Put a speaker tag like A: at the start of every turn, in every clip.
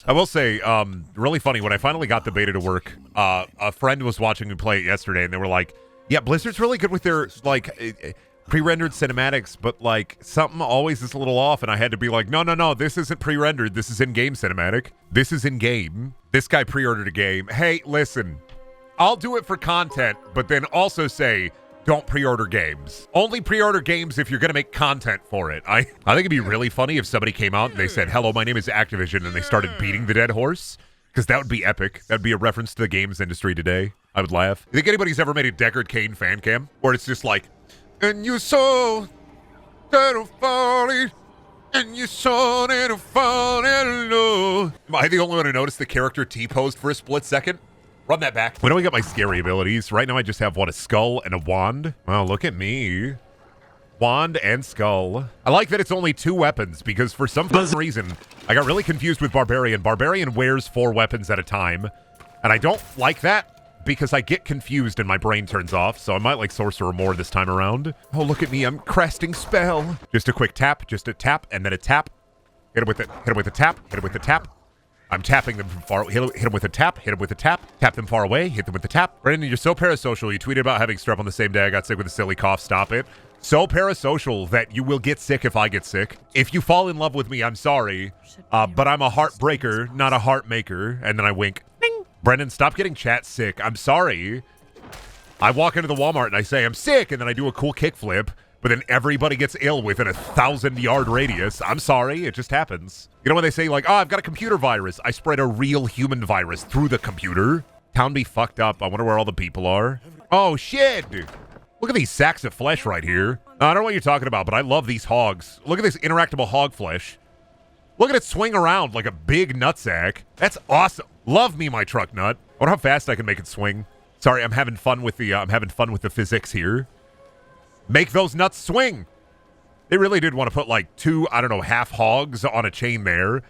A: I will say, really funny, when I finally got the beta to work, a friend was watching me play it yesterday, and they were like, yeah, Blizzard's really good with their, like, pre-rendered cinematics, but, like, something always is a little off, and I had to be like, no, this isn't pre-rendered, this is in-game cinematic. This is in-game. This guy pre-ordered a game. Hey, listen, I'll do it for content, but then also say, don't pre-order games. Only pre-order games if you're going to make content for it. I think it'd be really funny if somebody came out and they said, hello, my name is Activision, and they started beating the dead horse, because that would be epic. That would be a reference to the games industry today. I would laugh. You think anybody's ever made a Deckard Cain fan cam? Where it's just like, and you saw that falling, and you saw that falling low. Am I the only one who noticed the character T-posed for a split second? Run that back. When do I get my scary abilities? Right now I just have, what, a skull and a wand? Wow, look at me. Wand and skull. I like that it's only 2 weapons, because for some reason, I got really confused with Barbarian. Barbarian wears 4 weapons at a time, and I don't like that, because I get confused and my brain turns off, so I might like Sorcerer more this time around. Oh, look at me, I'm casting spell. Just a quick tap, just a tap, and then a tap. Hit him with it, hit him with a tap, hit him with a tap. I'm tapping them from far. Hit him with a tap. Hit him with a tap. Tap them far away. Hit them with the tap. Brandon, you're so parasocial. You tweeted about having strep on the same day I got sick with a silly cough. Stop it. So parasocial that you will get sick if I get sick. If you fall in love with me, I'm sorry. But I'm a heartbreaker, not a heart maker. And then I wink. Ding. Brendan, stop getting chat sick. I'm sorry. I walk into the Walmart and I say, I'm sick. And then I do a cool kickflip. But then everybody gets ill within a 1,000-yard radius. I'm sorry, it just happens. You know when they say, like, oh, I've got a computer virus. I spread a real human virus through the computer. Town be fucked up. I wonder where all the people are. Oh, shit. Look at these sacks of flesh right here. I don't know what you're talking about, but I love these hogs. Look at this interactable hog flesh. Look at it swing around like a big nutsack. That's awesome. Love me, my truck nut. I wonder how fast I can make it swing. Sorry, I'm having fun with the physics here. Make those nuts swing. They really did want to put like 2, I don't know, half hogs on a chain there.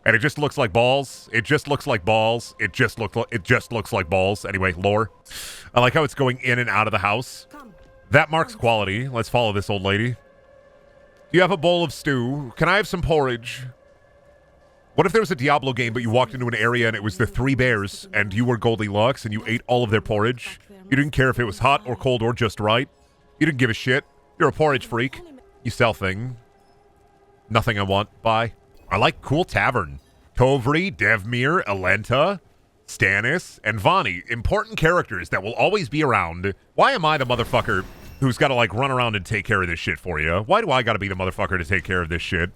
A: And it just looks like balls. It just looks like balls. It just looks like balls. Anyway, lore. I like how it's going in and out of the house. That marks quality. Let's follow this old lady. Do you have a bowl of stew? Can I have some porridge? What if there was a Diablo game, but you walked into an area and it was the 3 bears, and you were Goldilocks and you ate all of their porridge? You didn't care if it was hot or cold or just right. You didn't give a shit. You're a porridge freak. You sell thing. Nothing I want. Bye. I like cool tavern. Tovri, Devmir, Alenta, Stannis, and Vani. Important characters that will always be around. Why am I the motherfucker who's got to like run around and take care of this shit for you? Why do I got to be the motherfucker to take care of this shit?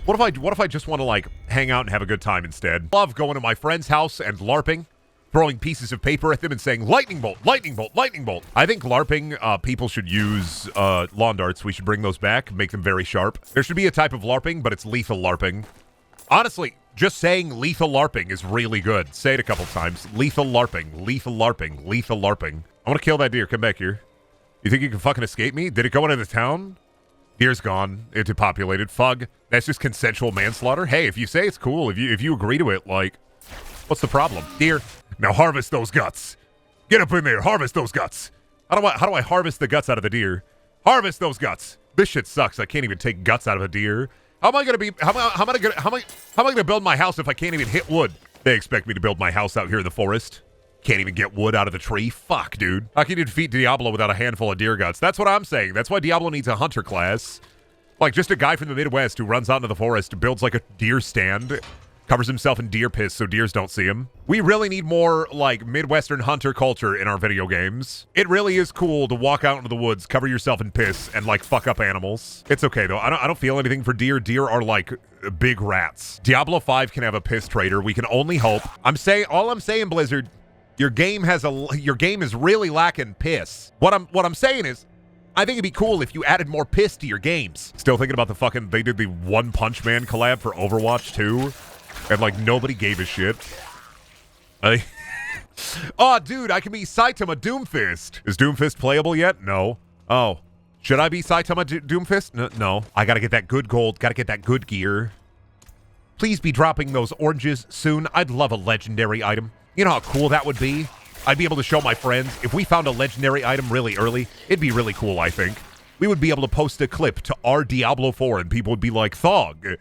A: What if I just want to like hang out and have a good time instead? Love going to my friend's house and LARPing. Throwing pieces of paper at them and saying, lightning bolt, lightning bolt, lightning bolt. I think LARPing, people should use lawn darts. We should bring those back, make them very sharp. There should be a type of LARPing, but it's lethal LARPing. Honestly, just saying lethal LARPing is really good. Say it a couple times. Lethal LARPing, lethal LARPing, lethal LARPing. I want to kill that deer. Come back here. You think you can fucking escape me? Did it go into the town? Deer's gone. It depopulated. Fug. That's just consensual manslaughter. Hey, if you say it's cool, if you agree to it, like, what's the problem? Deer. Now harvest those guts. Get up in there. Harvest those guts. How do I harvest the guts out of the deer? Harvest those guts. This shit sucks. I can't even take guts out of a deer. How am I gonna build my house if I can't even hit wood? They expect me to build my house out here in the forest. Can't even get wood out of the tree. Fuck, dude. How can you defeat Diablo without a handful of deer guts? That's what I'm saying. That's why Diablo needs a hunter class. Like just a guy from the Midwest who runs out into the forest, builds like a deer stand, covers himself in deer piss so deers don't see him. We really need more, like, Midwestern hunter culture in our video games. It really is cool to walk out into the woods, cover yourself in piss, and, like, fuck up animals. It's okay, though. I don't feel anything for deer. Deer are, like, big rats. Diablo 5 can have a piss trader. We can only hope. All I'm saying, Blizzard, your game is really lacking piss. What I'm saying is, I think it'd be cool if you added more piss to your games. Still thinking about they did the One Punch Man collab for Overwatch 2. And, like, nobody gave a shit. Oh, dude, I can be Saitama Doomfist. Is Doomfist playable yet? No. Oh. Should I be Saitama Doomfist? No. I gotta get that good gold. Gotta get that good gear. Please be dropping those oranges soon. I'd love a legendary item. You know how cool that would be? I'd be able to show my friends. If we found a legendary item really early, it'd be really cool, I think. We would be able to post a clip to our Diablo 4, and people would be like, Thog.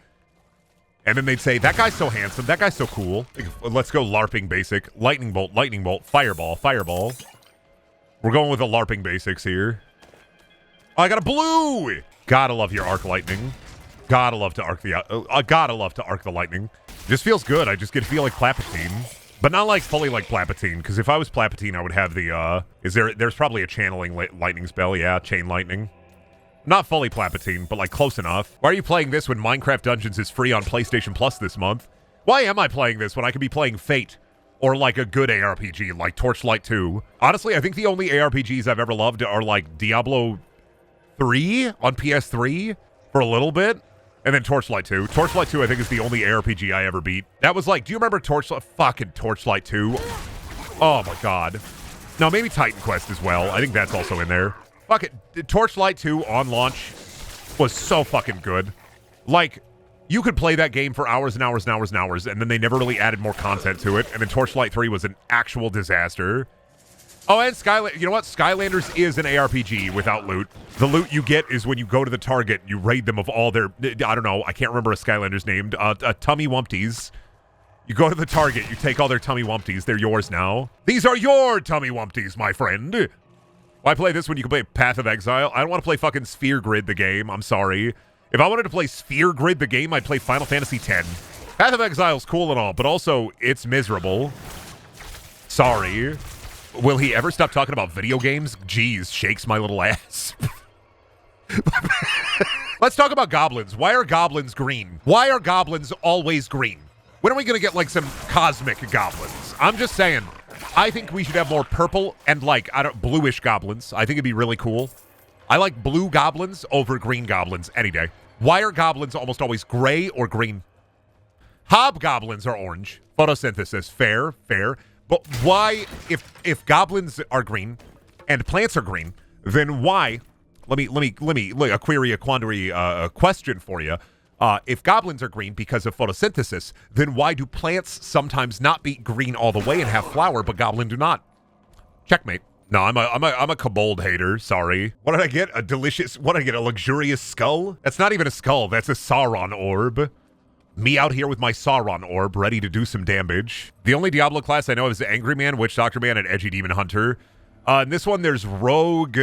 A: And then they'd say, that guy's so handsome. That guy's so cool. Let's go LARPing basic. Lightning bolt, fireball, fireball. We're going with the LARPing basics here. Oh, I got a blue. Gotta love your arc lightning. Gotta love to arc the lightning. Just feels good. I just feel like Palpatine. But not like fully like Palpatine, because if I was Palpatine, I would have the, there's probably a channeling lightning spell. Yeah, chain lightning. Not fully Palpatine, but like close enough. Why are you playing this when Minecraft Dungeons is free on PlayStation Plus this month? Why am I playing this when I could be playing Fate? Or like a good ARPG, like Torchlight 2. Honestly, I think the only ARPGs I've ever loved are like Diablo 3 on PS3 for a little bit. And then Torchlight 2. Torchlight 2, I think, is the only ARPG I ever beat. That was like, do you remember fucking Torchlight 2? Oh my god. No, maybe Titan Quest as well. I think that's also in there. Fuck it. Torchlight 2 on launch was so fucking good. Like, you could play that game for hours and hours and hours and hours, and then they never really added more content to it. And then Torchlight 3 was an actual disaster. Oh, and you know what? Skylanders is an ARPG without loot. The loot you get is when you go to the Target, you raid them of all their, I don't know, I can't remember a Skylanders named, Tummy Wumpties. You go to the Target, you take all their Tummy Wumpties, they're yours now. These are your Tummy Wumpties, my friend. Why play this when you can play Path of Exile? I don't want to play fucking Sphere Grid the game, I'm sorry. If I wanted to play Sphere Grid the game, I'd play Final Fantasy X. Path of Exile's cool and all, but also, it's miserable. Sorry. Will he ever stop talking about video games? Jeez, shakes my little ass. Let's talk about goblins. Why are goblins green? Why are goblins always green? When are we going to get, like, some cosmic goblins? I'm just saying. I think we should have more purple and, like, bluish goblins. I think it'd be really cool. I like blue goblins over green goblins any day. Why are goblins almost always gray or green? Hobgoblins are orange. Photosynthesis. Fair, fair. But why, if goblins are green and plants are green, then why? Let me a quandary, question for you. If goblins are green because of photosynthesis, then why do plants sometimes not be green all the way and have flower, but goblin do not? Checkmate. No, I'm a kobold hater. Sorry. What did I get? A luxurious skull? That's not even a skull. That's a Sauron orb. Me out here with my Sauron orb, ready to do some damage. The only Diablo class I know is the Angry Man, Witch Doctor Man, and Edgy Demon Hunter. In this one, there's Rogue,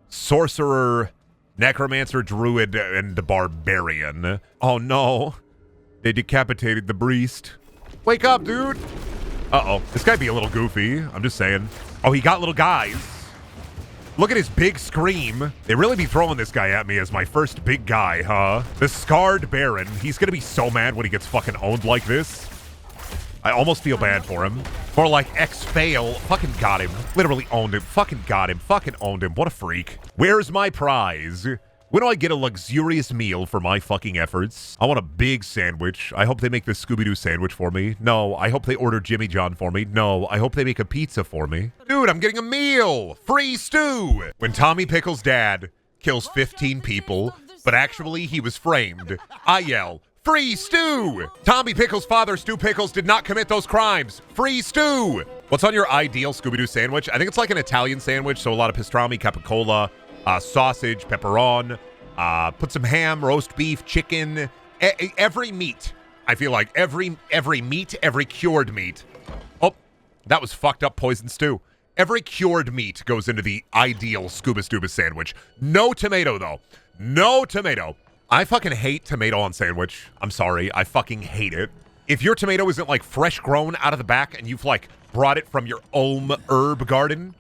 A: Sorcerer, Necromancer, Druid, and the Barbarian. Oh no. They decapitated the priest. Wake up, dude. Uh-oh. This guy be a little goofy. I'm just saying. Oh, he got little guys. Look at his big scream. They really be throwing this guy at me as my first big guy, huh? The Scarred Baron. He's gonna be so mad when he gets fucking owned like this. I almost feel bad for him. Or like X-Fail. Fucking got him. Literally owned him. Fucking got him. Fucking owned him. What a freak. Where's my prize? When do I get a luxurious meal for my fucking efforts? I want a big sandwich. I hope they make the Scooby-Doo sandwich for me. No. I hope they order Jimmy John for me. No. I hope they make a pizza for me. Dude, I'm getting a meal! Free stew! When Tommy Pickles' dad kills 15 people, but actually he was framed, I yell, free stew! Tommy Pickles' father, Stu Pickles, did not commit those crimes. Free stew! What's on your ideal Scooby-Doo sandwich? I think it's like an Italian sandwich, so a lot of pastrami, capicola, sausage, pepperon, put some ham, roast beef, chicken, every meat. I feel like every meat, every cured meat. Oh, that was fucked up poison stew. Every cured meat goes into the ideal Scuba Stuba sandwich. No tomato, though. No tomato. I fucking hate tomato on sandwich. I'm sorry. I fucking hate it. If your tomato isn't, like, fresh grown out of the back and you've, like, brought it from your own herb garden,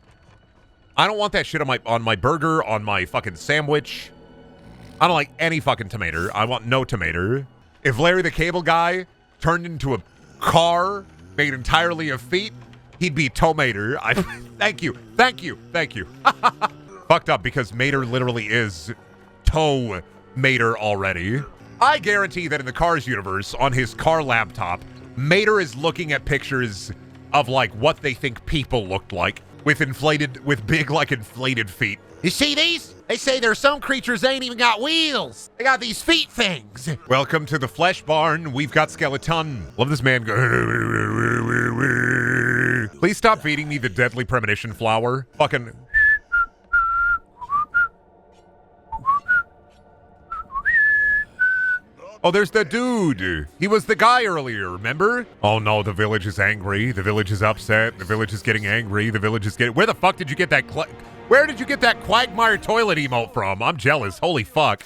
A: I don't want that shit on my burger, on my fucking sandwich. I don't like any fucking tomato. I want no tomato. If Larry the Cable Guy turned into a car made entirely of feet, he'd be tomato. Thank you. Thank you. Thank you. Fucked up because Mater literally is Mater already. I guarantee that in the Cars universe, on his car laptop, Mater is looking at pictures of, like, what they think people looked like with big, like, inflated feet. You see these? They say there's some creatures that ain't even got wheels. They got these feet things. Welcome to the flesh barn. We've got skeleton. Love this man go. Please stop feeding me the deadly premonition flower. Fucking. Oh, there's the dude. He was the guy earlier, remember? Oh no, the village is angry. The village is upset. The village is getting angry. The village is getting... Where the fuck did you get that... Where did you get that Quagmire toilet emote from? I'm jealous. Holy fuck.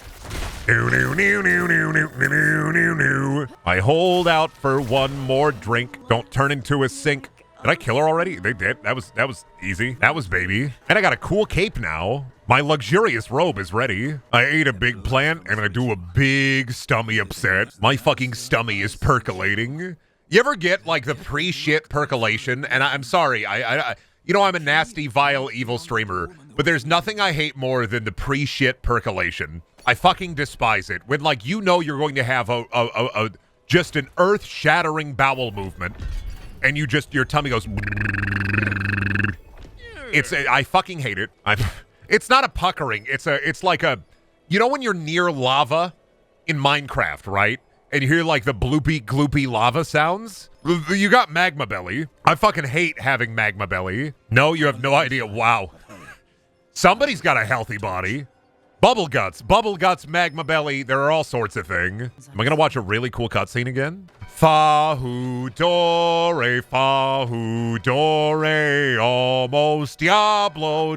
A: I hold out for one more drink. Don't turn into a sink. Did I kill her already? They did. That was easy. That was baby. And I got a cool cape now. My luxurious robe is ready. I ate a big plant and I do a big stummy upset. My fucking stummy is percolating. You ever get like the pre-shit percolation? And I'm sorry, I you know I'm a nasty, vile, evil streamer, but there's nothing I hate more than the pre-shit percolation. I fucking despise it. When like you know you're going to have a just an earth-shattering bowel movement, and you just your tummy goes. I fucking hate it. It's not a puckering. It's like a, you know when you're near lava in Minecraft, right? And you hear like the bloopy gloopy lava sounds? You got magma belly. I fucking hate having magma belly. No, you have no idea. Wow. Somebody's got a healthy body. Bubble guts, magma belly. There are all sorts of things. Am I gonna watch a really cool cutscene again? Fa-hu dore, almost Diablo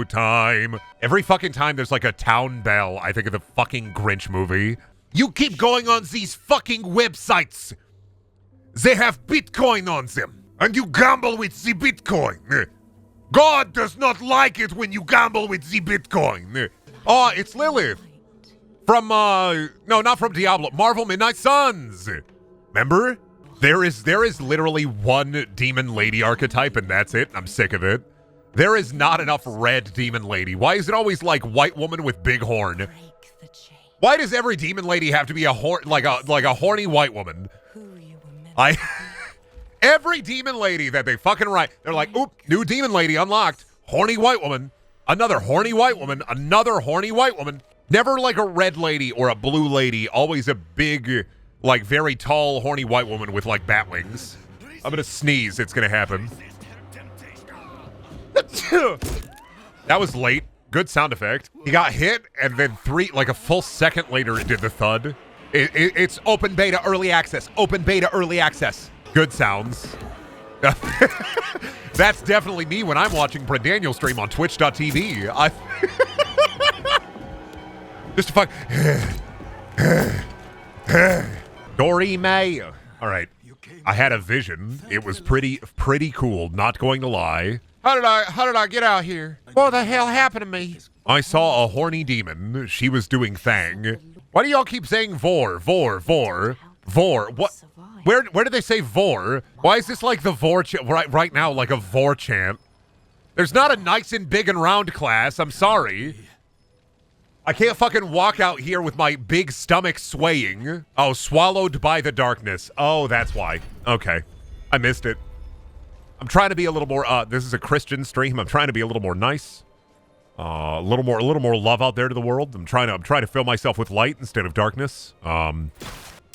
A: time. Every fucking time there's like a town bell, I think of the fucking Grinch movie. You keep going on these fucking websites. They have Bitcoin on them, and you gamble with the Bitcoin. God does not like it when you gamble with the Bitcoin. Oh, it's Lilith. From, no, not from Diablo. Marvel Midnight Suns. Remember? There is literally one demon lady archetype, and that's it. I'm sick of it. There is not enough red demon lady. Why is it always like white woman with big horn? Why does every demon lady have to be a like a horny white woman? Every demon lady that they fucking write, they're like, oop, new demon lady unlocked. Horny white woman. Another horny white woman. Another horny white woman. Never like a red lady or a blue lady. Always a big, like very tall, horny white woman with like bat wings. I'm gonna sneeze. It's gonna happen. That was late. Good sound effect. He got hit, and then like a full second later, it did the thud. It's open beta early access. Open beta early access. Good sounds. That's definitely me when I'm watching Brendaniel stream on twitch.tv. Just to fuck. Dory May. All right. I had a vision. It was pretty cool. Not going to lie. How did I get out here? What the hell happened to me? I saw a horny demon. She was doing thang. Why do y'all keep saying vor? What? Where did they say vor? Why is this like the vor chant right now, like a vor chant? There's not a nice and big and round class. I'm sorry. I can't fucking walk out here with my big stomach swaying. Oh, swallowed by the darkness. Oh, that's why. Okay. I missed it. I'm trying to be a little more, this is a Christian stream. I'm trying to be a little more nice. A little more love out there to the world. I'm trying to fill myself with light instead of darkness.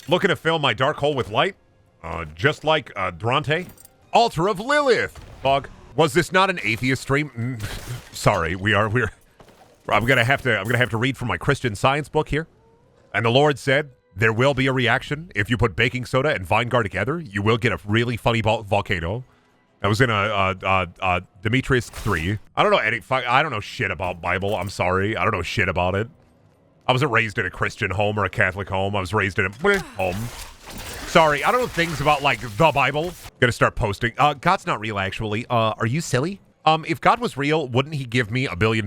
A: Looking to fill my dark hole with light. Just like, Dronte. Altar of Lilith. Bug. Was this not an atheist stream? Sorry, we're I'm gonna have to read from my Christian Science book here. And the Lord said, there will be a reaction. If you put baking soda and Vinegar together, you will get a really funny volcano. That was in Demetrius 3. I don't know shit about Bible. I'm sorry. I don't know shit about it. I wasn't raised in a Christian home or a Catholic home. I was raised in a home. Sorry, I don't know things about, like, the Bible. Gonna start posting. God's not real, actually. Are you silly? If God was real, wouldn't he give me $1 billion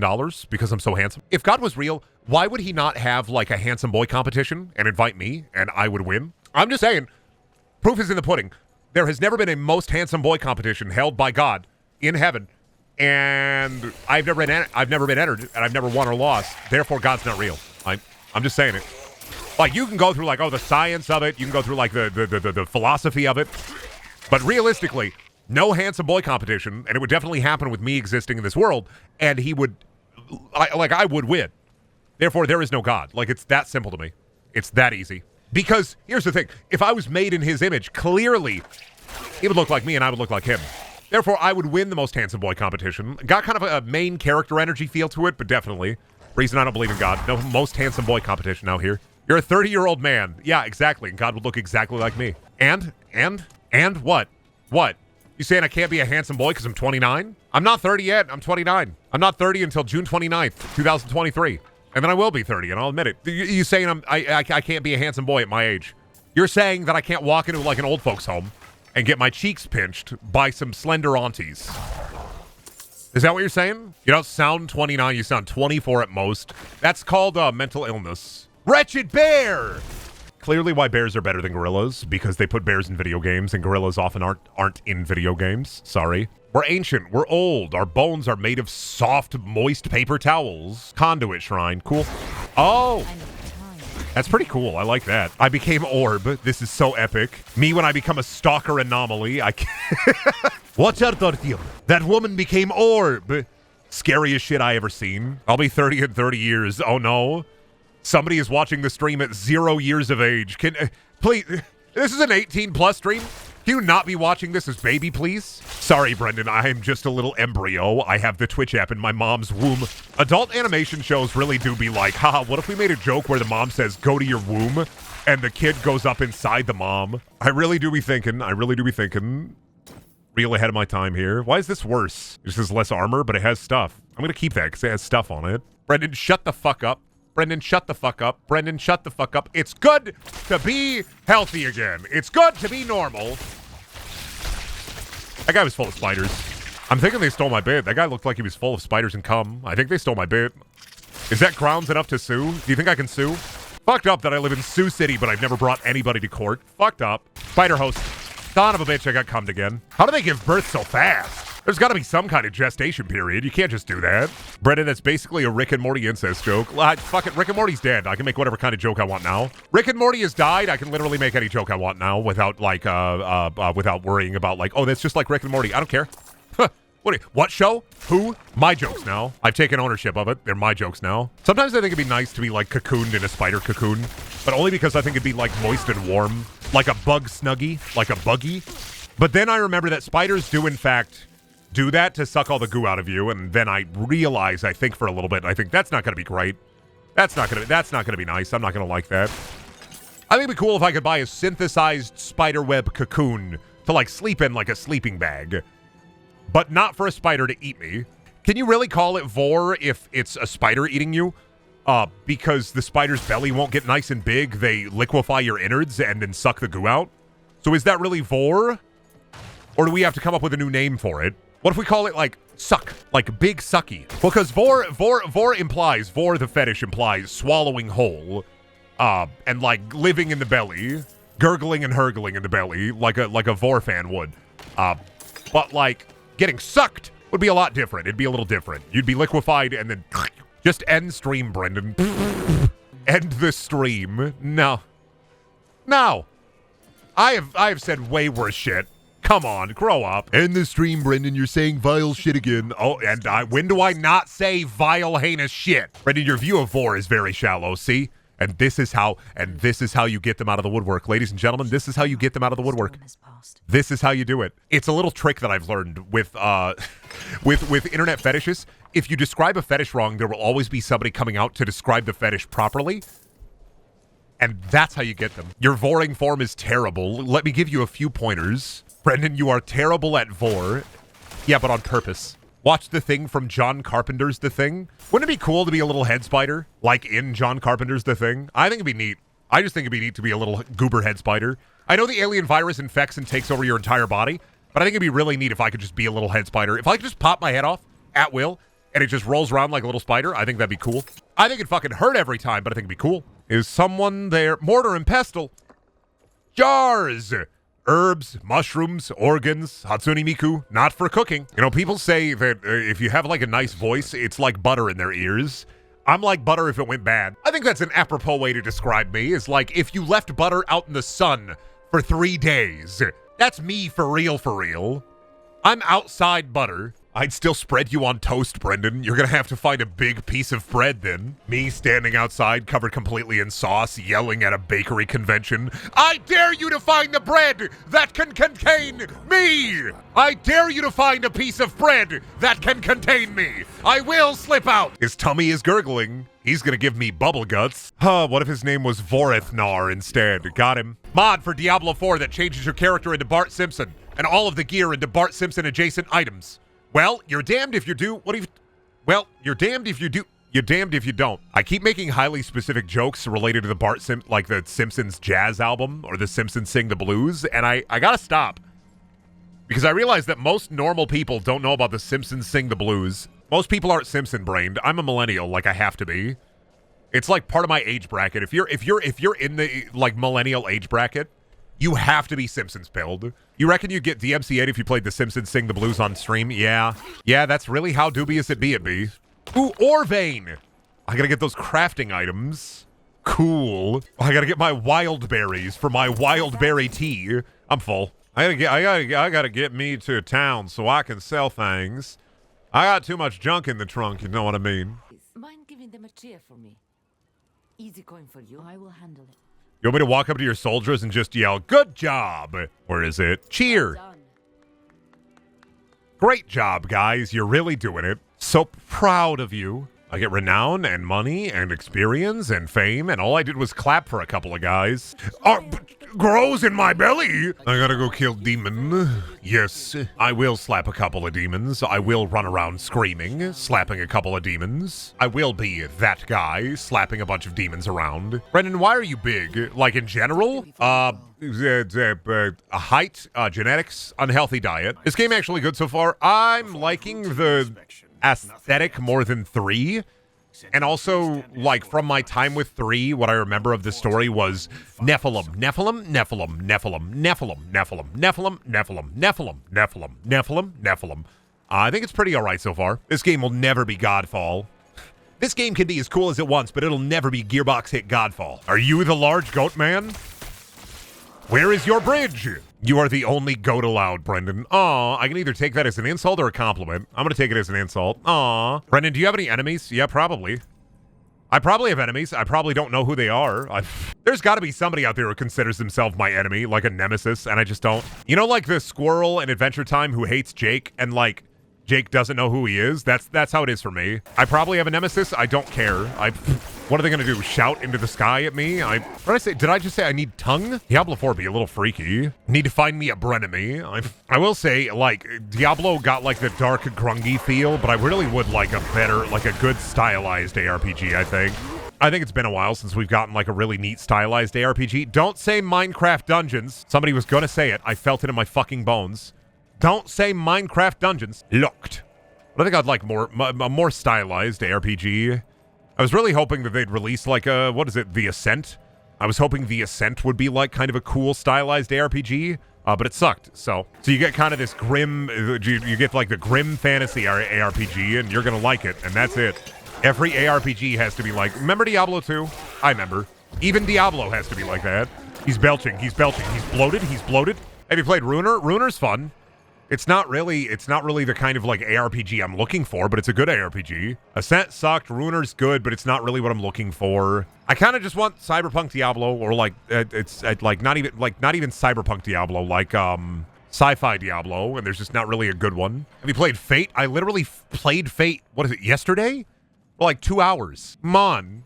A: because I'm so handsome? If God was real, why would he not have, like, a handsome boy competition and invite me and I would win? I'm just saying, proof is in the pudding. There has never been a most handsome boy competition held by God in heaven, and I've never been entered, and I've never won or lost. Therefore, God's not real. I'm just saying it. Like, you can go through, like, the science of it. You can go through, like, the philosophy of it. But realistically, no handsome boy competition, and it would definitely happen with me existing in this world, and he would, I would win. Therefore, there is no God. Like, it's that simple to me. It's that easy. Because, here's the thing. If I was made in his image, clearly, he would look like me and I would look like him. Therefore, I would win the most handsome boy competition. Got kind of a main character energy feel to it, but definitely. Reason I don't believe in God. No most handsome boy competition out here. You're a 30-year-old man. Yeah, exactly. And God would look exactly like me. And what? What? You saying I can't be a handsome boy because I'm 29? I'm not 30 yet. I'm 29. I'm not 30 until June 29th, 2023. And then I will be 30, and I'll admit it. You saying I can't be a handsome boy at my age? You're saying that I can't walk into like an old folks home and get my cheeks pinched by some slender aunties. Is that what you're saying? You don't sound 29. You sound 24 at most. That's called mental illness. Wretched bear! Clearly why bears are better than gorillas, because they put bears in video games, and gorillas often aren't in video games. Sorry. We're ancient. We're old. Our bones are made of soft, moist paper towels. Conduit shrine. Cool. Oh! That's pretty cool. I like that. I became Orb. This is so epic. Me when I become a stalker anomaly. I can't... Watch out, Artyom. That woman became Orb. Scariest shit I ever seen. I'll be 30 in 30 years. Oh, no. Somebody is watching the stream at 0 years of age. Can please, this is an 18+ stream. Can you not be watching this as baby, please? Sorry, Brendan, I am just a little embryo. I have the Twitch app in my mom's womb. Adult animation shows really do be like, haha, what if we made a joke where the mom says, go to your womb, and the kid goes up inside the mom? I really do be thinking. Real ahead of my time here. Why is this worse? This is less armor, but it has stuff. I'm going to keep that because it has stuff on it. Brendan, shut the fuck up. Brendan, shut the fuck up. Brendan, shut the fuck up. It's good to be healthy again. It's good to be normal. That guy was full of spiders. I'm thinking they stole my bit. That guy looked like he was full of spiders and cum. I think they stole my bit. Is that grounds enough to sue? Do you think I can sue? Fucked up that I live in Sioux City, but I've never brought anybody to court. Fucked up. Spider host. Son of a bitch, I got cummed again. How do they give birth so fast? There's got to be some kind of gestation period. You can't just do that. Brendan, that's basically a Rick and Morty incest joke. Fuck it, Rick and Morty's dead. I can make whatever kind of joke I want now. Rick and Morty has died. I can literally make any joke I want now without like without worrying about like, oh, that's just like Rick and Morty. I don't care. What show? Who? My jokes now. I've taken ownership of it. They're my jokes now. Sometimes I think it'd be nice to be like cocooned in a spider cocoon, but only because I think it'd be like moist and warm, like a bug snuggie, like a buggy. But then I remember that spiders do in fact do that to suck all the goo out of you, and then I realize, I think for a little bit, I think that's not going to be great. That's not going to be nice. I'm not going to like that. I think it'd be cool if I could buy a synthesized spider web cocoon to like sleep in like a sleeping bag, but not for a spider to eat me. Can you really call it vor if it's a spider eating you? Because the spider's belly won't get nice and big, they liquefy your innards and then suck the goo out. So is that really vor? Or do we have to come up with a new name for it? What if we call it like suck, like big sucky? Well, because vor the fetish implies swallowing whole, and like living in the belly, gurgling and hurgling in the belly, like a vor fan would. But like getting sucked would be a lot different. It'd be a little different. You'd be liquefied and then just end stream, Brendan. End the stream. No. I have said way worse shit. Come on, grow up. End the stream, Brendan. You're saying vile shit again. Oh, and when do I not say vile, heinous shit? Brendan, your view of vor is very shallow, see? And this is how you get them out of the woodwork. Ladies and gentlemen, this is how you get them out of the woodwork. This is how you do it. It's a little trick that I've learned with internet fetishes. If you describe a fetish wrong, there will always be somebody coming out to describe the fetish properly. And that's how you get them. Your voring form is terrible. Let me give you a few pointers. Brendan, you are terrible at vor. Yeah, but on purpose. Watch The Thing from John Carpenter's The Thing. Wouldn't it be cool to be a little head spider? Like in John Carpenter's The Thing? I think it'd be neat. I just think it'd be neat to be a little goober head spider. I know the alien virus infects and takes over your entire body, but I think it'd be really neat if I could just be a little head spider. If I could just pop my head off at will, and it just rolls around like a little spider, I think that'd be cool. I think it'd fucking hurt every time, but I think it'd be cool. Is someone there? Mortar and pestle. Jars! Herbs, mushrooms, organs, Hatsune Miku, not for cooking. You know, people say that if you have like a nice voice, it's like butter in their ears. I'm like butter if it went bad. I think that's an apropos way to describe me, is like if you left butter out in the sun for 3 days. That's me for real, for real. I'm outside butter. I'd still spread you on toast, Brendan. You're gonna have to find a big piece of bread then. Me standing outside, covered completely in sauce, yelling at a bakery convention. I dare you to find the bread that can contain me! I dare you to find a piece of bread that can contain me! I will slip out! His tummy is gurgling. He's gonna give me bubble guts. Huh, what if his name was Vorethnar instead? Got him. Mod for Diablo IV that changes your character into Bart Simpson and all of the gear into Bart Simpson adjacent items. Well, you're damned if you do. Well, you're damned if you do. You're damned if you don't. I keep making highly specific jokes related to the like the Simpsons jazz album or the Simpsons Sing the Blues, and I gotta stop. Because I realize that most normal people don't know about the Simpsons Sing the Blues. Most people aren't Simpson-brained. I'm a millennial, like I have to be. It's like part of my age bracket. If you're in the like millennial age bracket, you have to be Simpsons pilled. You reckon you get DMCA'd if you played the Simpsons Sing the Blues on stream? Yeah. Yeah, that's really how dubious it be. Ooh, Orvane! I gotta get those crafting items. Cool. I gotta get my wild berries for my wild berry tea. I'm full. I gotta get me to town so I can sell things. I got too much junk in the trunk, you know what I mean?
B: Mind giving them a cheer for me? Easy coin for you. I will handle it.
A: You want me to walk up to your soldiers and just yell, good job? Or is it, cheer?
B: Well done.
A: Great job, guys. You're really doing it. So proud of you. I get renown and money and experience and fame, and all I did was clap for a couple of guys. Grows in my belly. I gotta go kill demon. Yes, I will slap a couple of demons. I will run around screaming, slapping a couple of demons. I will be that guy, slapping a bunch of demons around. Brendan, why are you big? Like in general? Height, genetics, unhealthy diet. This game actually good so far. I'm liking the aesthetic more than 3. And also, like, from my time with 3, what I remember of the story was Nephilim. I think it's pretty alright so far. This game will never be Godfall. This game can be as cool as it wants, but it'll never be Gearbox hit Godfall. Are you the large goat man? Where is your bridge? You are the only goat allowed, Brendan. Aw, I can either take that as an insult or a compliment. I'm gonna take it as an insult. Aw. Brendan, do you have any enemies? Yeah, probably. I probably have enemies. I probably don't know who they are. There's gotta be somebody out there who considers himself my enemy, like a nemesis, and I just don't. You know, like the squirrel in Adventure Time who hates Jake, and like, Jake doesn't know who he is? That's how it is for me. I probably have a nemesis. I don't care. What are they gonna do? Shout into the sky at me? What did I say? Did I just say I need tongue? Diablo 4 be a little freaky. Need to find me a Brenemy. I will say, like, Diablo got like the dark grungy feel, but I really would like a better, like a good stylized ARPG, I think. I think it's been a while since we've gotten like a really neat stylized ARPG. Don't say Minecraft Dungeons. Somebody was gonna say it. I felt it in my fucking bones. Don't say Minecraft Dungeons. Looked. But I think I'd like a more stylized ARPG. I was really hoping that they'd release like a, what is it, The Ascent? I was hoping The Ascent would be like kind of a cool stylized ARPG, but it sucked. So you get kind of this grim, you get like the grim fantasy ARPG, and you're gonna like it, and that's it. Every ARPG has to be like, remember Diablo 2? I remember. Even Diablo has to be like that. He's belching, he's bloated, Have you played Ruiner? Ruiner's fun. It's not really the kind of like ARPG I'm looking for, but it's a good ARPG. Ascent sucked, Ruiner's good, but it's not really what I'm looking for. I kind of just want Cyberpunk Diablo, or like like not even Cyberpunk Diablo, like sci-fi Diablo, and there's just not really a good one. Have you played Fate? I literally played Fate, what is it, yesterday? For like 2 hours. Come on.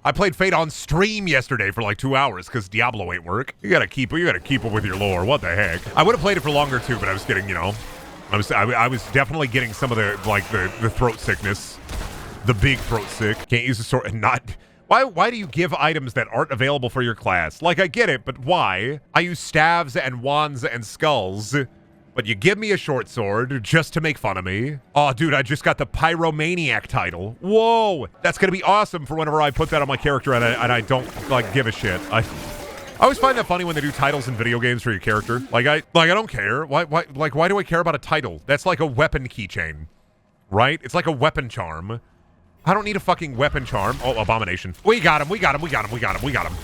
A: I played Fate on stream yesterday for like 2 hours because Diablo ain't work. You gotta keep up with your lore. What the heck? I would have played it for longer too, but I was getting, I was definitely getting some of the like the throat sickness, the big throat sick. Can't use the sword and not. Why do you give items that aren't available for your class? Like I get it, but why? I use staves and wands and skulls. But you give me a short sword just to make fun of me. Oh, dude, I just got the Pyromaniac title. Whoa! That's gonna be awesome for whenever I put that on my character and I don't, like, give a shit. I always find that funny when they do titles in video games for your character. Like, I don't care. Why do I care about a title? That's like a weapon keychain, right? It's like a weapon charm. I don't need a fucking weapon charm. Oh, Abomination. We got him.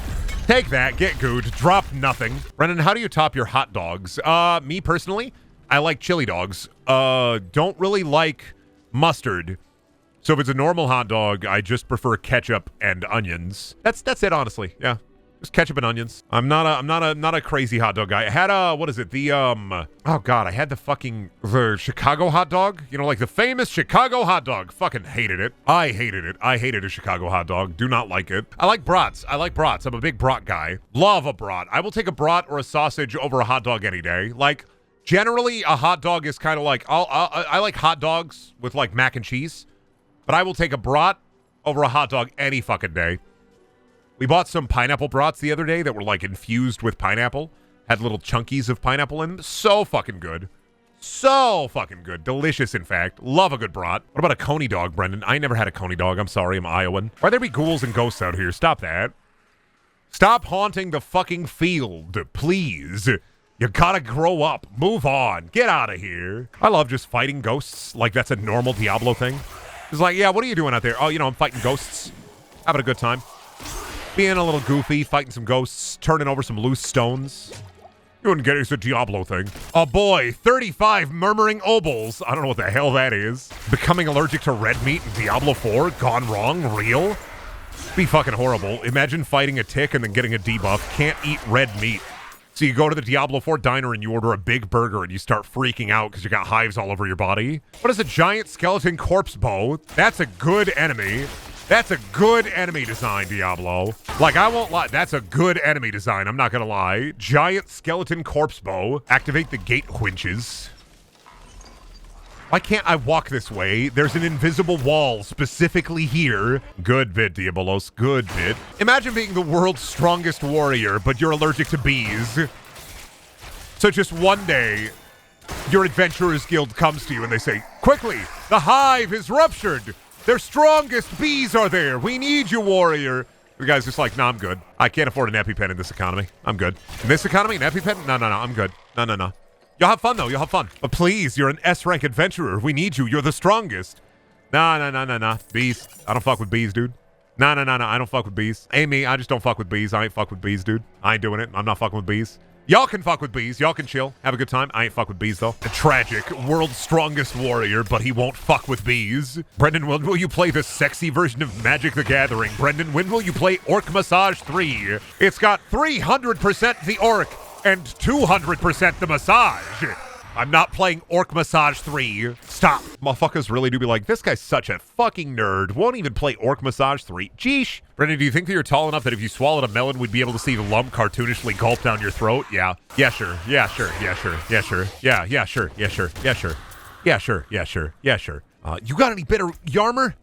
A: Take that, get good, drop nothing. Brendan, how do you top your hot dogs? Me personally, I like chili dogs. Don't really like mustard. So if it's a normal hot dog, I just prefer ketchup and onions. That's it, honestly. Yeah. Just ketchup and onions. I'm not a crazy hot dog guy. I had what is it? The oh god, I had the Chicago hot dog. You know, like the famous Chicago hot dog. Fucking hated it. I hated it. I hated a Chicago hot dog. Do not like it. I like brats. I'm a big brat guy. Love a brat. I will take a brat or a sausage over a hot dog any day. Like generally, a hot dog is kind of like I like hot dogs with like mac and cheese, but I will take a brat over a hot dog any fucking day. We bought some pineapple brats the other day that were like infused with pineapple. Had little chunkies of pineapple in them. So fucking good. So fucking good. Delicious, in fact. Love a good brat. What about a coney dog, Brendan? I never had a coney dog. I'm sorry, I'm Iowan. Why there be ghouls and ghosts out here? Stop that. Stop haunting the fucking field, please. You gotta grow up. Move on. Get out of here. I love just fighting ghosts like that's a normal Diablo thing. It's like, yeah, what are you doing out there? Oh, you know, I'm fighting ghosts. Having a good time. Being a little goofy, fighting some ghosts, turning over some loose stones. You wouldn't get it. It's a Diablo thing. Oh boy, 35 murmuring obols. I don't know what the hell that is. Becoming allergic to red meat in Diablo 4? Gone wrong? Real? Be fucking horrible. Imagine fighting a tick and then getting a debuff. Can't eat red meat. So you go to the Diablo 4 diner and you order a big burger and you start freaking out because you got hives all over your body. What is a giant skeleton corpse bow? That's a good enemy. That's a good enemy design, Diablo. Like, I won't lie. That's a good enemy design. I'm not going to lie. Giant skeleton corpse bow. Activate the gate winches. Why can't I walk this way? There's an invisible wall specifically here. Good bit, Diabolos. Good bit. Imagine being the world's strongest warrior, but you're allergic to bees. So just one day, your Adventurers Guild comes to you and they say, quickly, the hive is ruptured. Their strongest bees are there. We need you, warrior. The guy's just like, nah, I'm good. I can't afford an EpiPen in this economy. I'm good. In this economy, an EpiPen? No, I'm good. No. You'll have fun, though. You'll have fun. But please, you're an S-rank adventurer. We need you. You're the strongest. No. Bees. I don't fuck with bees, dude. No. I don't fuck with bees. Ain't me. I just don't fuck with bees. I ain't fuck with bees, dude. I ain't doing it. I'm not fucking with bees. Y'all can fuck with bees. Y'all can chill. Have a good time. I ain't fuck with bees, though. The tragic, world's strongest warrior, but he won't fuck with bees. Brendan, when will you play the sexy version of Magic the Gathering? Brendan, when will you play Orc Massage 3? It's got 300% the Orc and 200% the Massage. I'm not playing Orc Massage 3. Stop. Motherfuckers really do be like, this guy's such a fucking nerd. Won't even play Orc Massage 3. Jeesh. Brendan, do you think that you're tall enough that if you swallowed a melon, we'd be able to see the lump cartoonishly gulp down your throat? Yeah. Yeah, sure. Yeah, sure. Yeah, sure. Yeah, sure. Yeah, sure. Yeah, sure. Yeah, sure. Yeah, sure. Yeah, sure. Yeah, sure. You got any bitter Yarmer?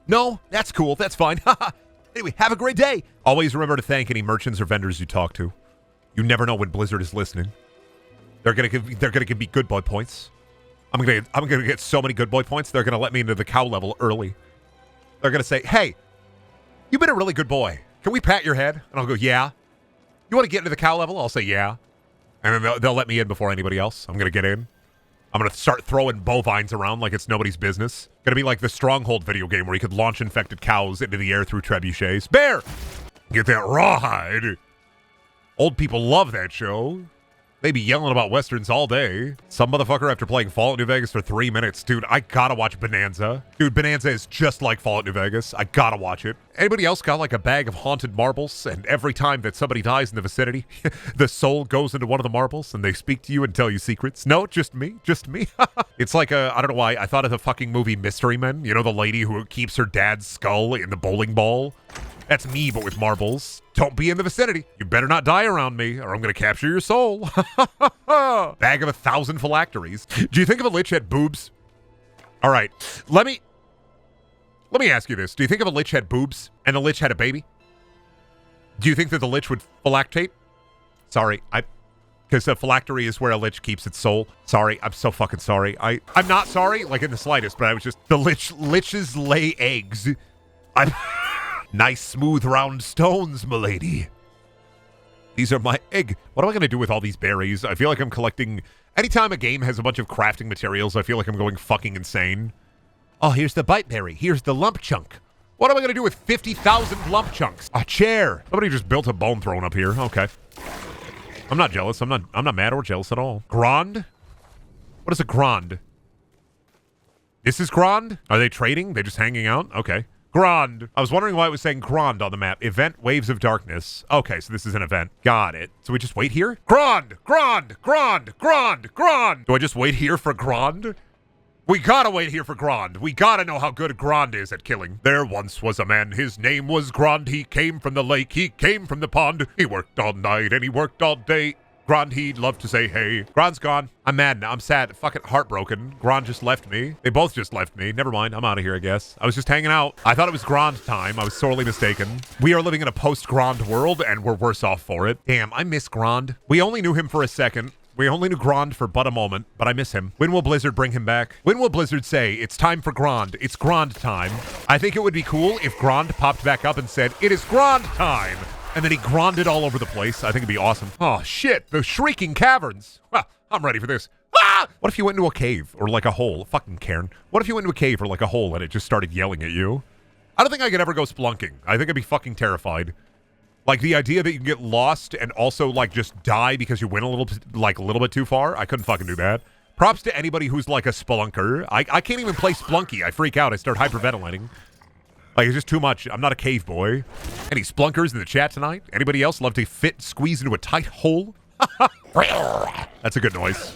A: No? That's cool. That's fine. Anyway, have a great day. Always remember to thank any merchants or vendors you talk to. You never know when Blizzard is listening. They're gonna give me good boy points. I'm gonna get so many good boy points. They're gonna let me into the cow level early. They're gonna say, "Hey, you've been a really good boy. Can we pat your head?" And I'll go, "Yeah." You want to get into the cow level? I'll say, "Yeah." And then they'll let me in before anybody else. I'm gonna get in. I'm gonna start throwing bovines around like it's nobody's business. Gonna be like the Stronghold video game where you could launch infected cows into the air through trebuchets. Bear, get that rawhide. Old people love that show. They be yelling about Westerns all day. Some motherfucker after playing Fallout New Vegas for 3 minutes. Dude, I gotta watch Bonanza. Dude, Bonanza is just like Fallout New Vegas. I gotta watch it. Anybody else got like a bag of haunted marbles? And every time that somebody dies in the vicinity, the soul goes into one of the marbles and they speak to you and tell you secrets? No, just me. Just me. It's like I don't know why. I thought of the fucking movie Mystery Men. You know, the lady who keeps her dad's skull in the bowling ball? That's me, but with marbles. Don't be in the vicinity. You better not die around me, or I'm going to capture your soul. Bag of 1,000 phylacteries. Do you think if a lich had boobs? All right, let me ask you this. Do you think if a lich had boobs and the lich had a baby? Do you think that the lich would phylactate? Sorry, because a phylactery is where a lich keeps its soul. Sorry, I'm so fucking sorry. I'm not sorry, like in the slightest, but I was just, the liches lay eggs. Nice, smooth, round stones, milady. These are my egg. What am I going to do with all these berries? I feel like I'm collecting... Anytime a game has a bunch of crafting materials, I feel like I'm going fucking insane. Oh, here's the bite berry. Here's the lump chunk. What am I going to do with 50,000 lump chunks? A chair. Somebody just built a bone throne up here. Okay. I'm not jealous. I'm not mad or jealous at all. Grand? What is a Grand? This is Grand? Are they trading? They just hanging out? Okay. Grand. I was wondering why it was saying Grand on the map. Event Waves of Darkness. Okay, so this is an event. Got it. So we just wait here? Grand! Grand! Grand! Grand! Grand! Do I just wait here for Grand? We gotta wait here for Grand. We gotta know how good Grand is at killing. There once was a man, his name was Grand. He came from the lake, he came from the pond. He worked all night and he worked all day. Grand, he'd love to say hey. Grand's gone. I'm mad now. I'm sad. Fucking heartbroken. Grand just left me. They both just left me. Never mind. I'm out of here, I guess. I was just hanging out. I thought it was Grand time. I was sorely mistaken. We are living in a post-Grand world, and we're worse off for it. Damn, I miss Grand. We only knew him for a second. We only knew Grand for but a moment, but I miss him. When will Blizzard bring him back? When will Blizzard say, it's time for Grand? It's Grand time. I think it would be cool if Grand popped back up and said, it is Grand time! And then he grinded all over the place. I think it'd be awesome. Oh, shit. The Shrieking Caverns. Well, I'm ready for this. Ah! What if you went into a cave or like a hole? Fucking Karen. What if you went into a cave or like a hole and it just started yelling at you? I don't think I could ever go splunking. I think I'd be fucking terrified. Like the idea that you can get lost and also like just die because you went a little bit too far. I couldn't fucking do that. Props to anybody who's like a spelunker. I can't even play Splunky. I freak out. I start hyperventilating. Like, it's just too much. I'm not a cave boy. Any splunkers in the chat tonight? Anybody else love to squeeze into a tight hole? That's a good noise.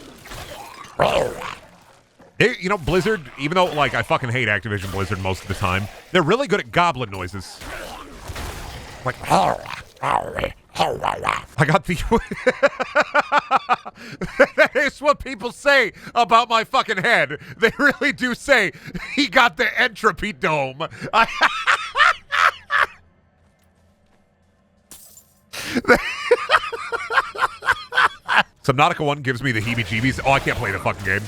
A: You know, Blizzard, even though, like, I fucking hate Activision Blizzard most of the time, they're really good at goblin noises. Like, I got the... That is what people say about my fucking head. They really do say, he got the entropy dome. Subnautica 1 gives me the heebie-jeebies. Oh, I can't play the fucking game.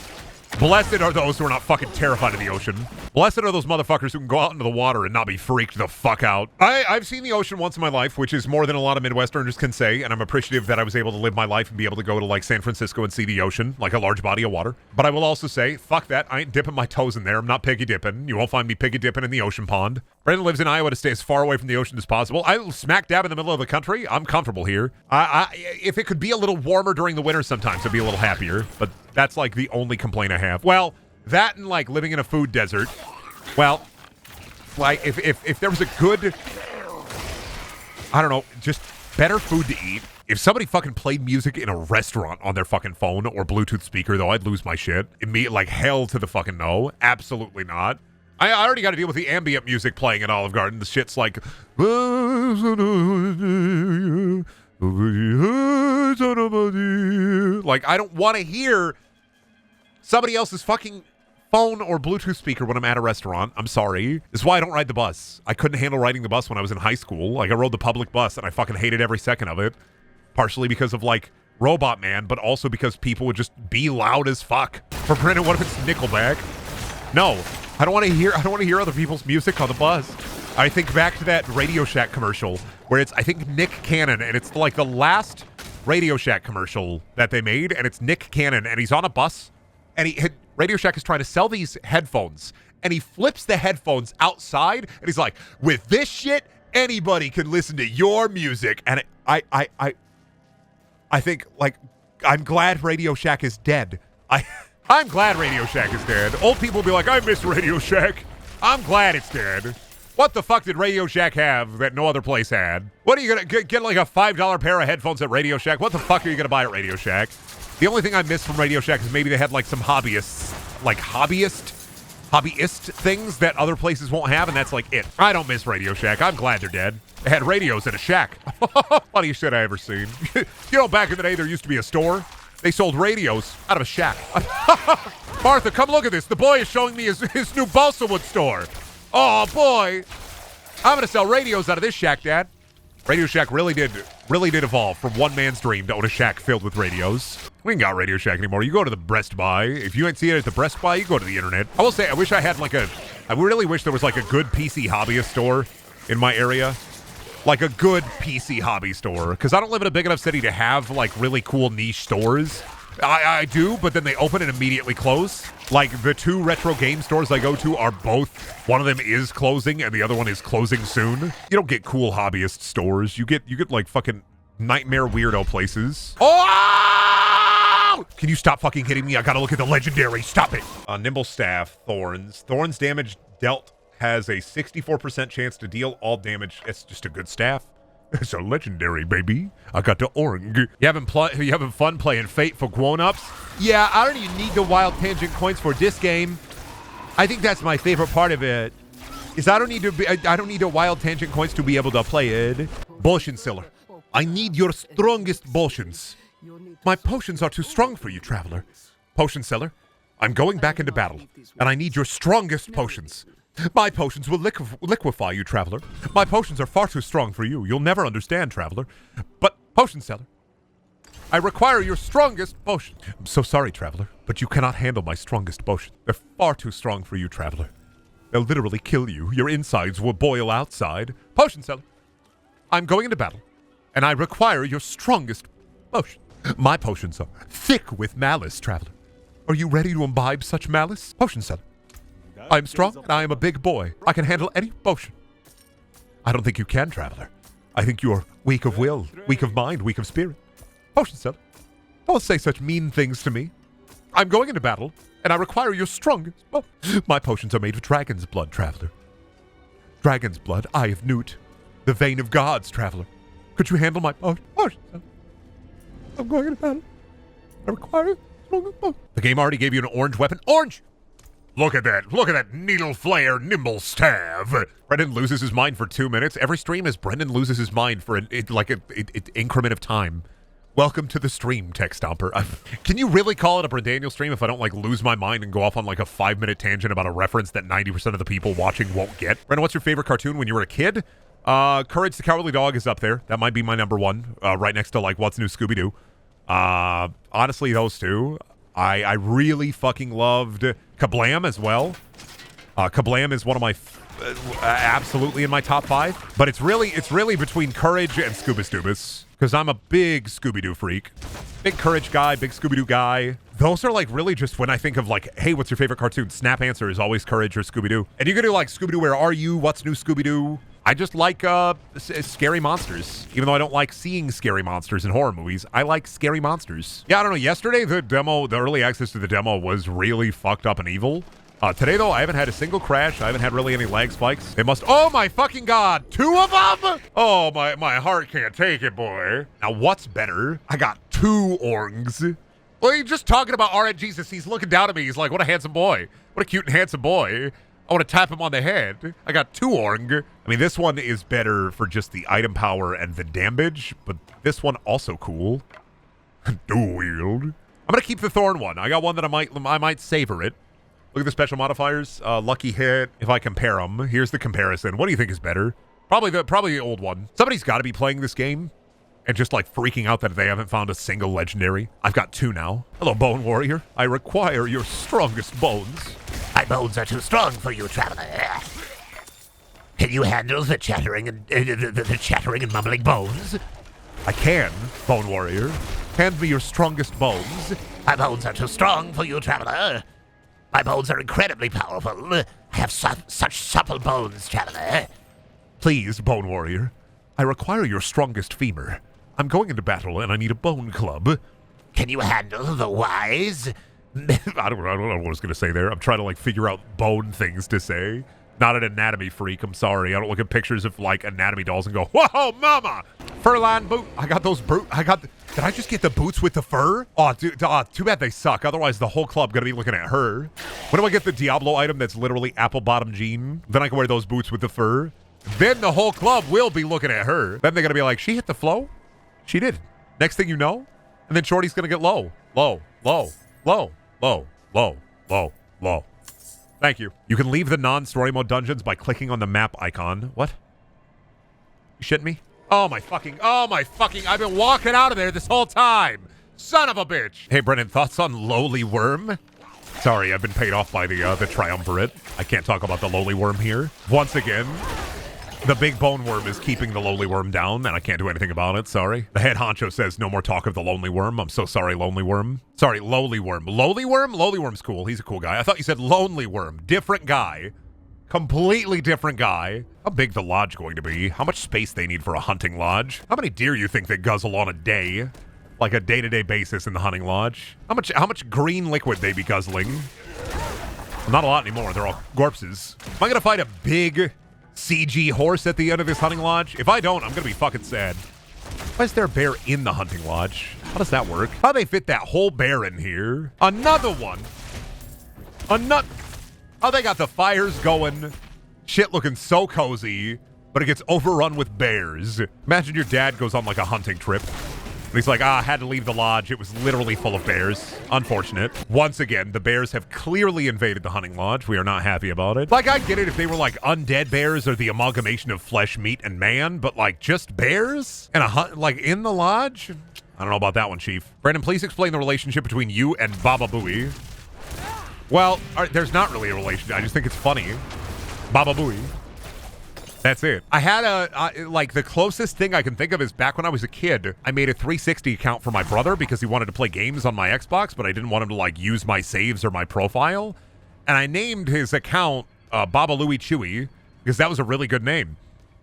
A: Blessed are those who are not fucking terrified of the ocean. Blessed are those motherfuckers who can go out into the water and not be freaked the fuck out. I've seen the ocean once in my life, which is more than a lot of Midwesterners can say, and I'm appreciative that I was able to live my life and be able to go to, like, San Francisco and see the ocean, like a large body of water. But I will also say, fuck that. I ain't dipping my toes in there. I'm not piggy dipping. You won't find me piggy dipping in the ocean pond. Brandon lives in Iowa to stay as far away from the ocean as possible. I smack dab in the middle of the country. I'm comfortable here. If it could be a little warmer during the winter sometimes, I'd be a little happier. But that's, like, the only complaint I have. Well, that and, like, living in a food desert. Well, like, if there was a good, I don't know, just better food to eat. If somebody fucking played music in a restaurant on their fucking phone or Bluetooth speaker, though, I'd lose my shit. Like, hell to the fucking no. Absolutely not. I already got to deal with the ambient music playing at Olive Garden. The shit's like... Like, I don't want to hear somebody else's fucking phone or Bluetooth speaker when I'm at a restaurant. I'm sorry. This is why I don't ride the bus. I couldn't handle riding the bus when I was in high school. Like, I rode the public bus, and I fucking hated every second of it. Partially because of, like, Robot Man, but also because people would just be loud as fuck. For Brandon, what if it's Nickelback? No. I don't want to hear other people's music on the bus. I think back to that Radio Shack commercial where it's, I think, Nick Cannon, and it's like the last Radio Shack commercial that they made, and it's Nick Cannon, and he's on a bus, and Radio Shack is trying to sell these headphones, and he flips the headphones outside, and he's like, with this shit, anybody can listen to your music. And I think, like, I'm glad Radio Shack is dead. I'm glad Radio Shack is dead. Old people will be like, I miss Radio Shack. I'm glad it's dead. What the fuck did Radio Shack have that no other place had? What are you going to get like a $5 pair of headphones at Radio Shack? What the fuck are you going to buy at Radio Shack? The only thing I miss from Radio Shack is maybe they had like some hobbyist things that other places won't have, and that's like it. I don't miss Radio Shack. I'm glad they're dead. They had radios in a shack. Funniest shit I ever seen. You know, back in the day, there used to be a store. They sold radios out of a shack. Martha, come look at this. The boy is showing me his new balsa wood store. Oh, boy. I'm going to sell radios out of this shack, Dad. Radio Shack really did evolve from one man's dream to own a shack filled with radios. We ain't got Radio Shack anymore. You go to the Breast Buy. If you ain't see it at the Breast Buy, you go to the internet. I will say, I really wish there was like a good PC hobbyist store in my area. Like a good PC hobby store. Because I don't live in a big enough city to have like really cool niche stores. I do, but then they open and immediately close. Like the two retro game stores I go to are both, one of them is closing and the other one is closing soon. You don't get cool hobbyist stores. You get like fucking nightmare weirdo places. Oh No! Can you stop fucking hitting me? I gotta look at the legendary. Stop it. Nimble Staff, Thorns. Thorns damage dealt has a 64% chance to deal all damage. It's just a good staff. It's a legendary, baby. I got the orange. You having fun playing Fate for grown-ups? Yeah, I don't even need the wild tangent coins for this game. I think that's my favorite part of it. Is I don't need the wild tangent coins to be able to play it. Potion seller. I need your strongest potions. My potions are too strong for you, traveler. Potion seller, I'm going back into battle, and I need your strongest potions. My potions will liquefy you, traveler. My potions are far too strong for you. You'll never understand, traveler. But, potion seller, I require your strongest potion. I'm so sorry, traveler, but you cannot handle my strongest potion. They're far too strong for you, traveler. They'll literally kill you. Your insides will boil outside. Potion seller, I'm going into battle, and I require your strongest potion. My potions are thick with malice, traveler. Are you ready to imbibe such malice? Potion seller, I am strong, and I am a big boy. I can handle any potion. I don't think you can, traveler. I think you are weak of will, weak of mind, weak of spirit. Potion seller, don't say such mean things to me. I'm going into battle, and I require your strongest. My potions are made of dragon's blood, traveler. Dragon's blood, eye of newt, the vein of gods, traveler. Could you handle my potion? Potion seller, I'm going into battle. I require strongest potion. The game already gave you an orange weapon. Orange! Look at that. Look at that needle flare nimble staff. Brendan loses his mind for 2 minutes. Every stream is Brendan loses his mind for an increment of time. Welcome to the stream, Tech Stomper. Can you really call it a Brendaniel stream if I don't lose my mind and go off on a 5-minute tangent about a reference that 90% of the people watching won't get? Brendan, what's your favorite cartoon when you were a kid? Courage the Cowardly Dog is up there. That might be my number one, right next to What's New Scooby-Doo. Honestly, those two. I really fucking loved Kablam as well. Kablam is one of my absolutely in my top 5, but it's really between Courage and Scuba Stubis, because I'm a big Scooby-Doo freak. Big Courage guy, big Scooby-Doo guy. Those are really just when I think of hey, what's your favorite cartoon? Snap answer is always Courage or Scooby-Doo. And you can do Scooby-Doo, Where Are You? What's New Scooby-Doo? I just like scary monsters. Even though I don't like seeing scary monsters in horror movies, I like scary monsters. Yeah, I don't know. Yesterday, the early access to the demo was really fucked up and evil. Today, though, I haven't had a single crash. I haven't had really any lag spikes. They must... Oh, my fucking God! 2 of them? Oh, my heart can't take it, boy. Now, what's better? I got 2 orgs. Well, you're just talking about RNGesus. He's looking down at me. He's like, what a handsome boy. What a cute and handsome boy. I want to tap him on the head. I got 2 org. I mean, this one is better for just the item power and the damage, but this one also cool. Dual wield. I'm going to keep the Thorn one. I got one that I might savor it. Look at the special modifiers. Lucky hit. If I compare them, here's the comparison. What do you think is better? Probably the old one. Somebody's got to be playing this game and just freaking out that they haven't found a single legendary. I've got 2 now. Hello, Bone Warrior. I require your strongest bones.
C: My bones are too strong for you, traveler. Can you handle the chattering and the chattering and mumbling bones?
A: I can, Bone Warrior. Hand me your strongest bones.
C: My bones are too strong for you, traveler. My bones are incredibly powerful. I have such supple bones, traveler.
A: Please, Bone Warrior. I require your strongest femur. I'm going into battle and I need a bone club.
C: Can you handle the wise?
A: I don't know what I was going to say there. I'm trying to figure out bone things to say. Not an anatomy freak. I'm sorry. I don't look at pictures of anatomy dolls and go, whoa, mama! Furline boot. I got those boot. Did I just get the boots with the fur? Oh, dude. Too bad they suck. Otherwise, the whole club going to be looking at her. When do I get the Diablo item that's literally apple bottom jean? Then I can wear those boots with the fur. Then the whole club will be looking at her. Then they're going to be like, she hit the flow? She did. Next thing you know, and then Shorty's going to get low. Low, low, low, low, low, low, low. Thank you. You can leave the non-story mode dungeons by clicking on the map icon. What? You shitting me? Oh my fucking, I've been walking out of there this whole time. Son of a bitch. Hey, Brennan, thoughts on Lowly Worm? Sorry, I've been paid off by the Triumvirate. I can't talk about the Lowly Worm here. Once again, the big bone worm is keeping the Lowly Worm down, and I can't do anything about it, sorry. The head honcho says no more talk of the Lonely Worm. I'm so sorry, Lonely Worm. Sorry, Lowly Worm. Lowly Worm? Lowly Worm's cool. He's a cool guy. I thought you said Lonely Worm. Different guy. Completely different guy. How big the lodge going to be? How much space they need for a hunting lodge? How many deer you think they guzzle on a day? like a day-to-day basis in the hunting lodge. How much green liquid they be guzzling? Well, not a lot anymore. They're all corpses. Am I gonna fight a big CG horse at the end of this hunting lodge? If I don't, I'm gonna be fucking sad. Why is there a bear in the hunting lodge? How does that work? How do they fit that whole bear in here? Another one. Oh, they got the fires going. Shit looking so cozy, but it gets overrun with bears. Imagine your dad goes on like a hunting trip. And he's like, I had to leave the lodge. It was literally full of bears. Unfortunate. Once again, the bears have clearly invaded the hunting lodge. We are not happy about it. Like, I get it if they were like undead bears or the amalgamation of flesh, meat, and man, but like just bears? And like in the lodge? I don't know about that one, Chief. Brandon, please explain the relationship between you and Baba Booey. Well, there's not really a relationship. I just think it's funny. Baba Booey. That's it. I had like the closest thing I can think of is back when I was a kid, I made a 360 account for my brother because he wanted to play games on my Xbox, but I didn't want him to like use my saves or my profile. And I named his account Baba Louie Chewy because that was a really good name.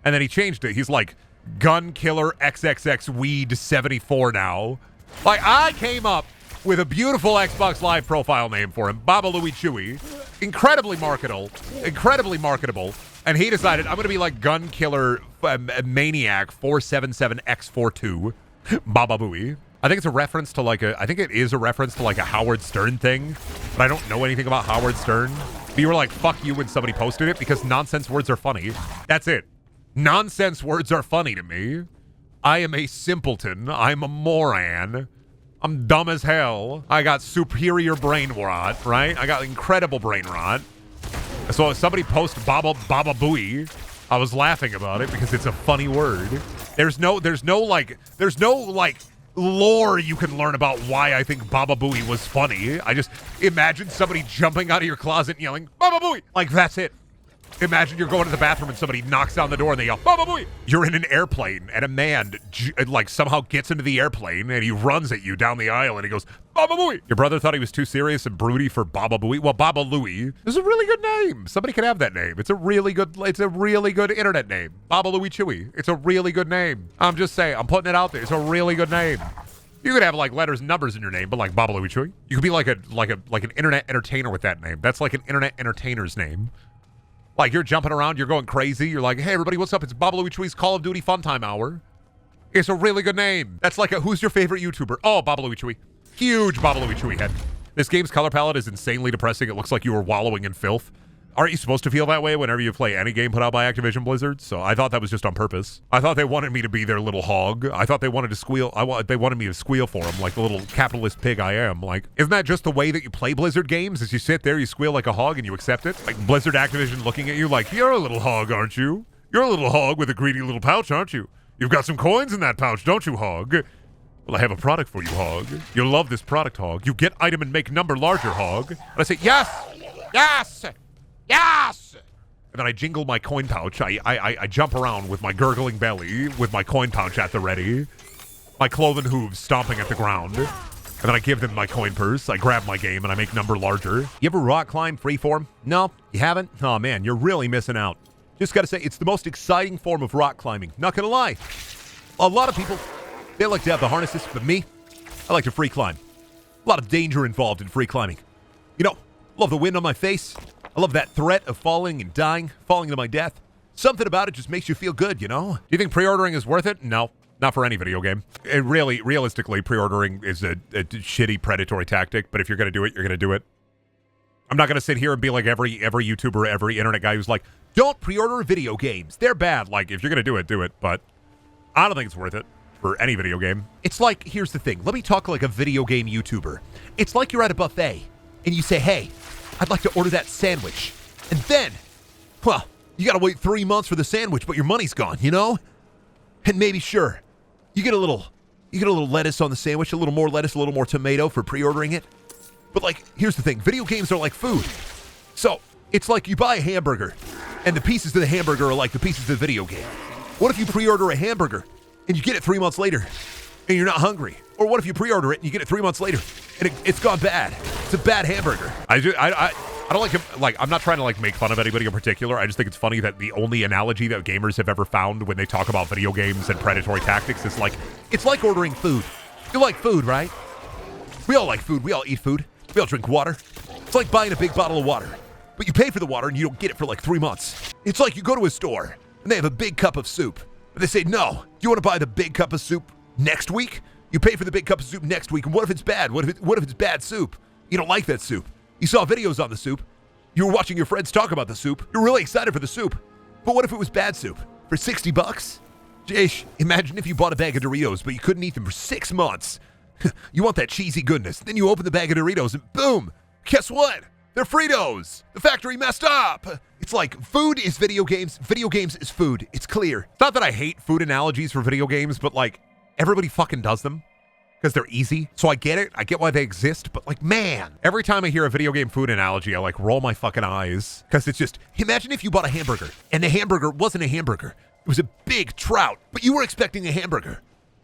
A: And then he changed it. He's like Gun Killer XXX Weed 74 now. Like, I came up with a beautiful Xbox Live profile name for him, Baba Louie Chewy. Incredibly marketable. And he decided, I'm going to be like Gun Killer Maniac 477X42, Baba Booey. I think it's a reference to like I think it is a reference to like a Howard Stern thing, but I don't know anything about Howard Stern. But you were like, fuck you when somebody posted it because nonsense words are funny. That's it. Nonsense words are funny to me. I am a simpleton. I'm a moron. I'm dumb as hell. I got superior brain rot, right? I got incredible brain rot. So if somebody posts Baba Booey, I was laughing about it because it's a funny word. There's no like lore you can learn about why I think Baba Booey was funny. I just imagine somebody jumping out of your closet and yelling, Baba Booey! Like, that's it. Imagine you're going to the bathroom and somebody knocks down the door and they yell, Baba Booey! You're in an airplane and a man like somehow gets into the airplane and he runs at you down the aisle and he goes, Baba Booey! Your brother thought he was too serious and broody for Baba Booey. Well, Baba Louie is a really good name. Somebody could have that name. It's a really good internet name. Baba Louie Chewy. It's a really good name. I'm just saying, I'm putting it out there. It's a really good name. You could have like letters and numbers in your name, but like Baba Louie Chewy. You could be like an internet entertainer with that name. That's like an internet entertainer's name. Like, you're jumping around, you're going crazy. You're like, hey, everybody, what's up? It's Baba Louie Chewy's Call of Duty Fun Time Hour. It's a really good name. That's like who's your favorite YouTuber? Oh, Baba Louie Chewy. Huge Baba Louie Chewy head. This game's color palette is insanely depressing. It looks like you were wallowing in filth. Aren't you supposed to feel that way whenever you play any game put out by Activision Blizzard? So I thought that was just on purpose. I thought they wanted me to be their little hog. I thought they wanted to squeal. They wanted me to squeal for them like the little capitalist pig I am. Like, isn't that just the way that you play Blizzard games? Is you sit there, you squeal like a hog, and you accept it? Like Blizzard Activision looking at you like, you're a little hog, aren't you? You're a little hog with a greedy little pouch, aren't you? You've got some coins in that pouch, don't you, hog? Well, I have a product for you, hog. You'll love this product, hog. You get item and make number larger, hog. And I say, yes! Yes! Yes! And then I jingle my coin pouch. I jump around with my gurgling belly, with my coin pouch at the ready, my cloven hooves stomping at the ground. And then I give them my coin purse. I grab my game and I make number larger. You ever rock climb freeform? No, you haven't? Oh man, you're really missing out. Just gotta say, it's the most exciting form of rock climbing. Not gonna lie. A lot of people, they like to have the harnesses, but me, I like to free climb. A lot of danger involved in free climbing. You know, love the wind on my face. I love that threat of falling and dying, falling to my death. Something about it just makes you feel good, you know? Do you think pre-ordering is worth it? No, not for any video game. Realistically, pre-ordering is a shitty predatory tactic, but if you're going to do it, you're going to do it. I'm not going to sit here and be like every YouTuber, every internet guy who's like, don't pre-order video games. They're bad. Like, if you're going to do it. But I don't think it's worth it for any video game. It's like, here's the thing. Let me talk like a video game YouTuber. It's like you're at a buffet, and you say, hey, I'd like to order that sandwich. And then, well, you gotta wait 3 months for the sandwich, but your money's gone, you know? And maybe, sure, you get a little lettuce on the sandwich, a little more lettuce, a little more tomato for pre-ordering it. But like, here's the thing, video games are like food. So, it's like you buy a hamburger, and the pieces of the hamburger are like the pieces of the video game. What if you pre-order a hamburger, and you get it 3 months later, and you're not hungry? Or what if you pre-order it, and you get it 3 months later, and it's gone bad? It's a bad hamburger. I don't like I'm not trying to like make fun of anybody in particular. I just think it's funny that the only analogy that gamers have ever found when they talk about video games and predatory tactics is like, it's like ordering food. You like food, right? We all like food. We all eat food. We all drink water. It's like buying a big bottle of water, but you pay for the water and you don't get it for like 3 months. It's like you go to a store and they have a big cup of soup. But they say, no, do you want to buy the big cup of soup next week? You pay for the big cup of soup next week, and what if it's bad? What if it's bad soup? You don't like that soup. You saw videos on the soup. You were watching your friends talk about the soup. You're really excited for the soup. But what if it was bad soup? For 60 bucks? Jeesh, imagine if you bought a bag of Doritos, but you couldn't eat them for 6 months. You want that cheesy goodness. Then you open the bag of Doritos and boom, guess what? They're Fritos. The factory messed up. It's like food is video games is food. It's clear. It's not that I hate food analogies for video games, but like everybody fucking does them because they're easy. So I get it. I get why they exist. But like, man, every time I hear a video game food analogy, I like roll my fucking eyes because it's just, imagine if you bought a hamburger and the hamburger wasn't a hamburger. It was a big trout, but you were expecting a hamburger.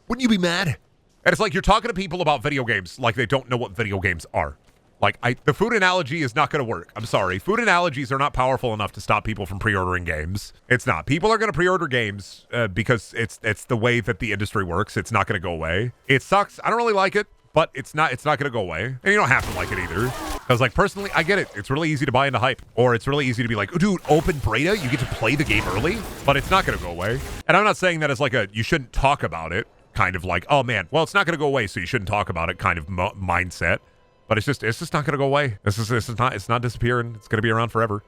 A: Wouldn't you be mad? And it's like you're talking to people about video games like they don't know what video games are. Like, the food analogy is not going to work. I'm sorry. Food analogies are not powerful enough to stop people from pre-ordering games. It's not. People are going to pre-order games because it's the way that the industry works. It's not going to go away. It sucks. I don't really like it, but it's not going to go away. And you don't have to like it either. Because, like, personally, I get it. It's really easy to buy into hype. Or it's really easy to be like, oh, dude, open beta? You get to play the game early? But it's not going to go away. And I'm not saying that as like you shouldn't talk about it. Kind of like, oh, man, well, it's not going to go away, so you shouldn't talk about it kind of mindset. But it's just not going to go away. It's not disappearing. It's going to be around forever.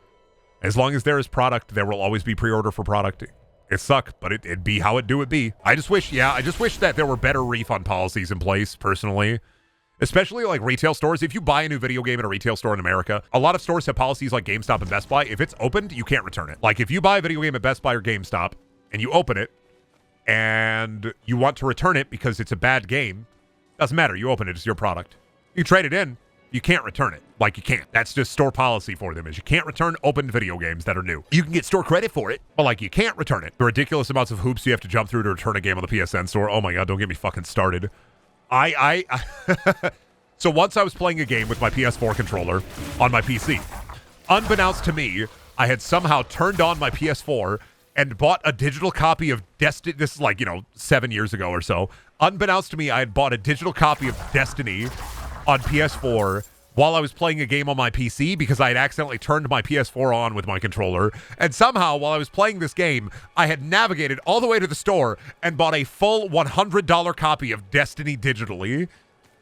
A: As long as there is product, there will always be pre-order for product. It suck, but it'd be how it do it be. I just wish that there were better refund policies in place, personally. Especially like retail stores. If you buy a new video game at a retail store in America, a lot of stores have policies like GameStop and Best Buy. If it's opened, you can't return it. Like if you buy a video game at Best Buy or GameStop and you open it and you want to return it because it's a bad game, doesn't matter. You open it, it's your product. You trade it in, you can't return it. Like, you can't. That's just store policy for them, is you can't return opened video games that are new. You can get store credit for it, but, like, you can't return it. The ridiculous amounts of hoops you have to jump through to return a game on the PSN store. Oh, my God, don't get me fucking started. So once I was playing a game with my PS4 controller on my PC. Unbeknownst to me, I had somehow turned on my PS4 and bought a digital copy of Destiny. This is like, 7 years ago or so. Unbeknownst to me, I had bought a digital copy of Destiny on PS4 while I was playing a game on my PC because I had accidentally turned my PS4 on with my controller. And somehow, while I was playing this game, I had navigated all the way to the store and bought a full $100 copy of Destiny digitally.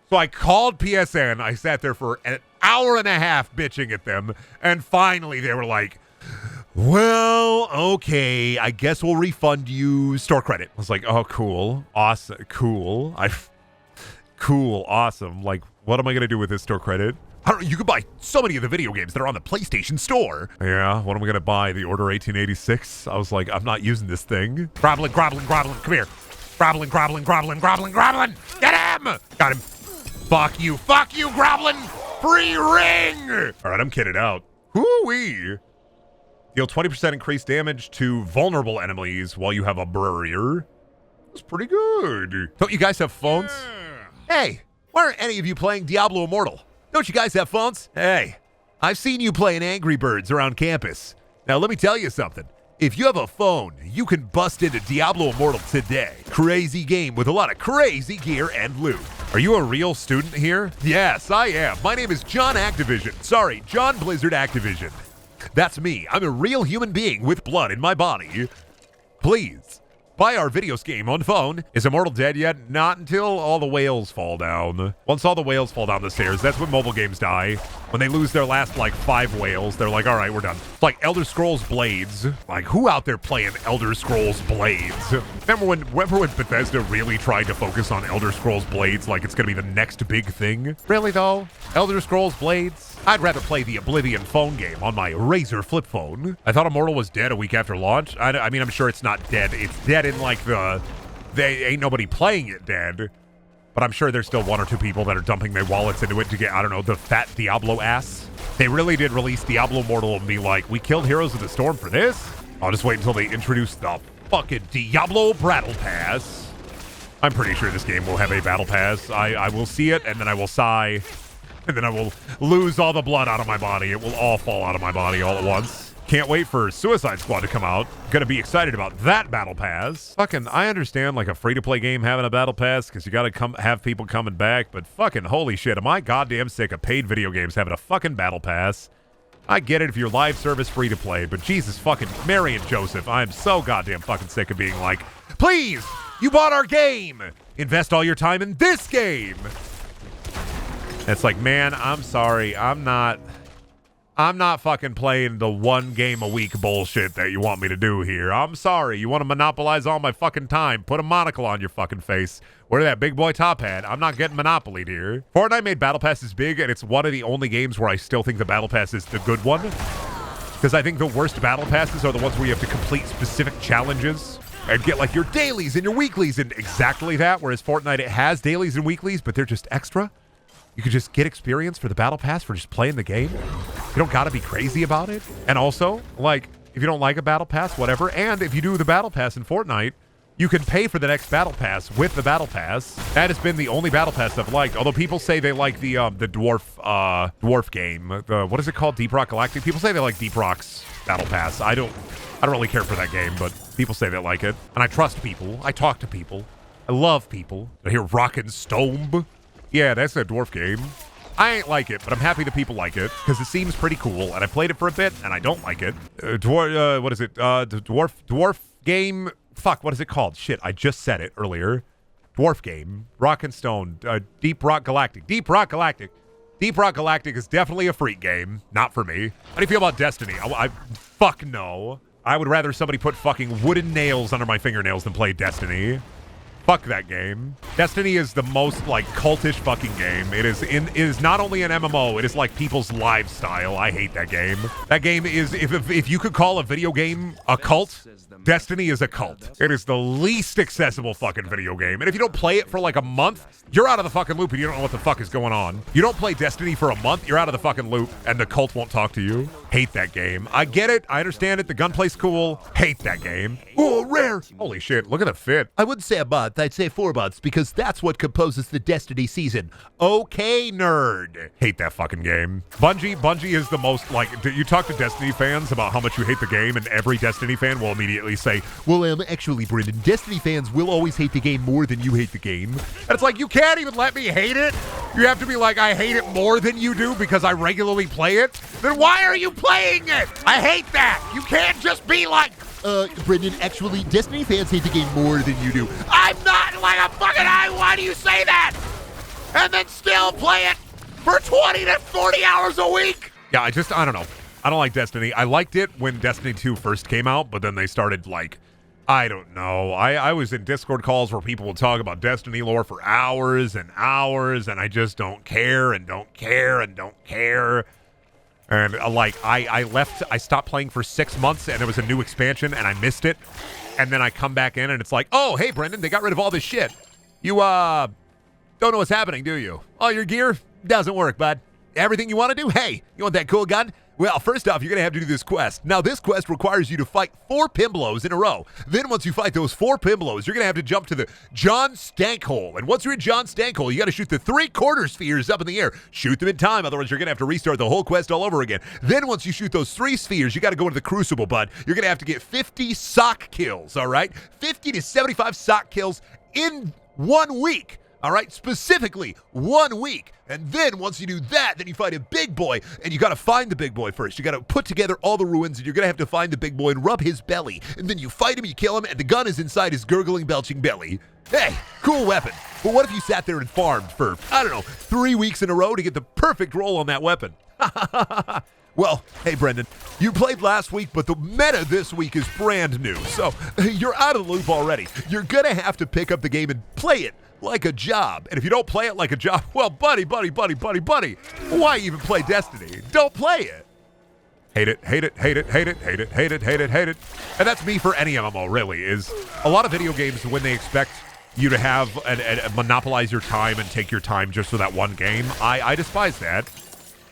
A: So I called PSN. I sat there for an hour and a half bitching at them. And finally, they were like, well, okay, I guess we'll refund you store credit. I was like, oh, cool. Awesome. Cool. Cool. Awesome. Like, what am I going to do with this store credit? I don't know. You could buy so many of the video games that are on the PlayStation Store. Yeah, what am I going to buy? The Order 1886? I was like, I'm not using this thing. Groblin. Come here. Groblin. Get him! Got him. Fuck you, Groblin! Free ring! All right, I'm kidded out. Hoo-wee. Deal 20% increased damage to vulnerable enemies while you have a barrier. That's pretty good. Don't you guys have phones? Hey, why aren't any of you playing Diablo Immortal? Don't you guys have phones? Hey, I've seen you playing Angry Birds around campus. Now, let me tell you something. If you have a phone, you can bust into Diablo Immortal today. Crazy game with a lot of crazy gear and loot. Are you a real student here? Yes, I am. My name is John Activision. Sorry, John Blizzard Activision. That's me. I'm a real human being with blood in my body. Please, buy our video game on phone. Is Immortal dead yet? Not until all the whales fall down. Once all the whales fall down the stairs, that's when mobile games die. When they lose their last, 5 whales, they're like, all right, we're done. It's like Elder Scrolls Blades. Like, who out there playing Elder Scrolls Blades? Remember when Bethesda really tried to focus on Elder Scrolls Blades like it's going to be the next big thing? Really, though? Elder Scrolls Blades? I'd rather play the Oblivion phone game on my Razer flip phone. I thought Immortal was dead a week after launch. I mean, I'm sure it's not dead. It's dead in, they ain't nobody playing it dead. But I'm sure there's still 1 or 2 people that are dumping their wallets into it to get, I don't know, the fat Diablo ass. They really did release Diablo Immortal and be like, we killed Heroes of the Storm for this? I'll just wait until they introduce the fucking Diablo Battle Pass. I'm pretty sure this game will have a Battle Pass. I will see it, and then I will sigh, and then I will lose all the blood out of my body. It will all fall out of my body all at once. Can't wait for Suicide Squad to come out. Gonna be excited about that battle pass. Fucking, I understand like a free-to-play game having a battle pass because you gotta have people coming back, but fucking holy shit, am I goddamn sick of paid video games having a fucking battle pass. I get it if you're live service free-to-play, but Jesus fucking Mary and Joseph, I am so goddamn fucking sick of being like, please, you bought our game! Invest all your time in this game! It's like, man, I'm sorry, I'm not fucking playing the one game a week bullshit that you want me to do here. I'm sorry. You want to monopolize all my fucking time. Put a monocle on your fucking face. Wear that big boy top hat. I'm not getting monopolied here. Fortnite made Battle Passes big, and it's one of the only games where I still think the Battle Pass is the good one. Because I think the worst Battle Passes are the ones where you have to complete specific challenges and get like your dailies and your weeklies and exactly that. Whereas Fortnite, it has dailies and weeklies, but they're just extra. You could just get experience for the Battle Pass for just playing the game. You don't got to be crazy about it. And also, like, if you don't like a Battle Pass, whatever. And if you do the Battle Pass in Fortnite, you can pay for the next Battle Pass with the Battle Pass. That has been the only Battle Pass I've liked. Although people say they like the dwarf game. What is it called? Deep Rock Galactic. People say they like Deep Rock's Battle Pass. I don't really care for that game, but people say they like it. And I trust people. I talk to people. I love people. I hear Rockin' Stone. Yeah, that's a dwarf game. I ain't like it, but I'm happy that people like it because it seems pretty cool. And I played it for a bit, and I don't like it. What is it? The dwarf game. Fuck, what is it called? Shit, I just said it earlier. Dwarf game. Rock and Stone. Deep Rock Galactic. Deep Rock Galactic. Deep Rock Galactic is definitely a freak game. Not for me. How do you feel about Destiny? Fuck no. I would rather somebody put fucking wooden nails under my fingernails than play Destiny. Fuck that game. Destiny is the most, like, cultish fucking game. It is not only an MMO, it is like people's lifestyle. I hate that game. That game is, if you could call a video game a cult, Destiny is a cult. It is the least accessible fucking video game. And if you don't play it for like a month, you're out of the fucking loop and you don't know what the fuck is going on. You don't play Destiny for a month, you're out of the fucking loop and the cult won't talk to you. Hate that game. I get it. I understand it. The gunplay's cool. Hate that game. Oh, rare. Holy shit. Look at the fit.
C: I wouldn't say a month. I'd say 4 months because that's what composes the Destiny season.
A: Okay, nerd. Hate that fucking game. Bungie is the most, like, you talk to Destiny fans about how much you hate the game and every Destiny fan will immediately say, well, actually, Brendan, Destiny fans will always hate the game more than you hate the game. And it's like, you can't even let me hate it. You have to be like, I hate it more than you do because I regularly play it. Then why are you playing it? I hate that. You can't just be like,
C: Brendan, actually, Destiny fans hate the game more than you do.
A: I'm not like a fucking why do you say that? And then still play it for 20 to 40 hours a week? Yeah, I don't know. I don't like Destiny. I liked it when Destiny 2 first came out, but then they started, like, I don't know. I was in Discord calls where people would talk about Destiny lore for hours and hours, and I just don't care and don't care and don't care. And, I stopped playing for 6 months, and there was a new expansion, and I missed it. And then I come back in, and it's like, oh, hey, Brendan, they got rid of all this shit. You, don't know what's happening, do you? All your gear doesn't work, bud. Everything you want to do? Hey, you want that cool gun? Well, first off, you're going to have to do this quest. Now, this quest requires you to fight 4 Pimblos in a row. Then once you fight those 4 Pimblos, you're going to have to jump to the John Stankhole. And once you're in John Stankhole, you got to shoot the 3 quarter spheres up in the air. Shoot them in time, otherwise you're going to have to restart the whole quest all over again. Then once you shoot those 3 spheres, you got to go into the Crucible, bud. You're going to have to get 50 sock kills, all right? 50 to 75 sock kills in 1 week. All right, specifically 1 week. And then once you do that, then you find a big boy, and you got to find the big boy first. You got to put together all the ruins, and you're going to have to find the big boy and rub his belly. And then you fight him, you kill him, and the gun is inside his gurgling, belching belly. Hey, cool weapon. But what if you sat there and farmed for, 3 weeks in a row to get the perfect roll on that weapon? Well, hey, Brendan, you played last week, but the meta this week is brand new. So you're out of the loop already. You're going to have to pick up the game and play it like a job. And if you don't play it like a job, well, buddy, why even play Destiny? Don't play it. Hate it. And that's me for any MMO, really, is a lot of video games when they expect you to have and monopolize your time and take your time just for that one game. I despise that.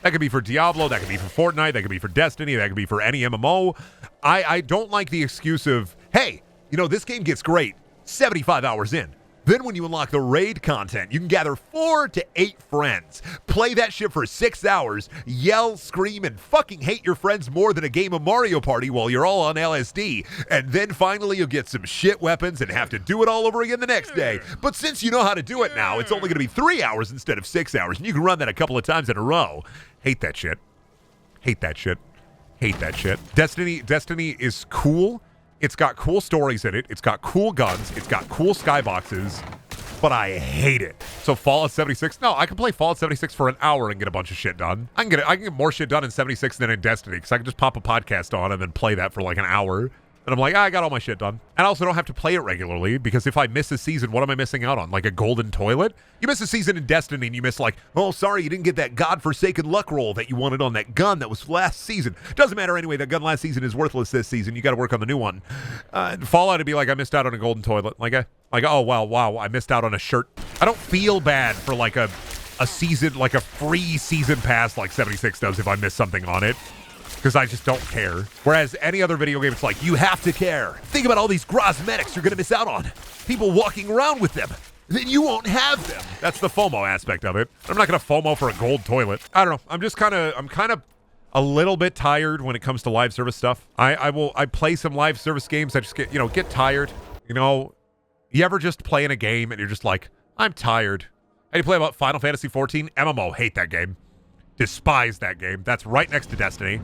A: That could be for Diablo, that could be for Fortnite, that could be for Destiny, that could be for any MMO. I don't like the excuse of, hey, this game gets great 75 hours in. Then when you unlock the raid content, you can gather 4 to 8 friends, play that shit for 6 hours, yell, scream, and fucking hate your friends more than a game of Mario Party while you're all on LSD. And then finally you'll get some shit weapons and have to do it all over again the next day. But since you know how to do it now, it's only going to be 3 hours instead of 6 hours, and you can run that a couple of times in a row. Hate that shit. Hate that shit. Hate that shit. Destiny is cool. It's got cool stories in it. It's got cool guns. It's got cool skyboxes. But I hate it. So Fallout 76, no, I can play Fallout 76 for an hour and get a bunch of shit done. I can get more shit done in 76 than in Destiny, because I can just pop a podcast on and then play that for like an hour. And I'm like, I got all my shit done. And I also don't have to play it regularly, because if I miss a season, what am I missing out on? Like a golden toilet? You miss a season in Destiny and you miss like, oh, sorry, you didn't get that godforsaken luck roll that you wanted on that gun that was last season. Doesn't matter anyway, that gun last season is worthless this season. You got to work on the new one. Fallout would be like, I missed out on a golden toilet. Like, oh, wow, I missed out on a shirt. I don't feel bad for like a season, like a free season pass like 76 does if I miss something on it. Because I just don't care. Whereas any other video game, it's like, you have to care. Think about all these cosmetics you're going to miss out on. People walking around with them. Then you won't have them. That's the FOMO aspect of it. I'm not going to FOMO for a gold toilet. I don't know. I'm kind of a little bit tired when it comes to live service stuff. I play some live service games. I just get tired. You know, you ever just play in a game and you're just like, I'm tired. And you play about Final Fantasy 14 MMO. Hate that game. Despise that game. That's right next to Destiny.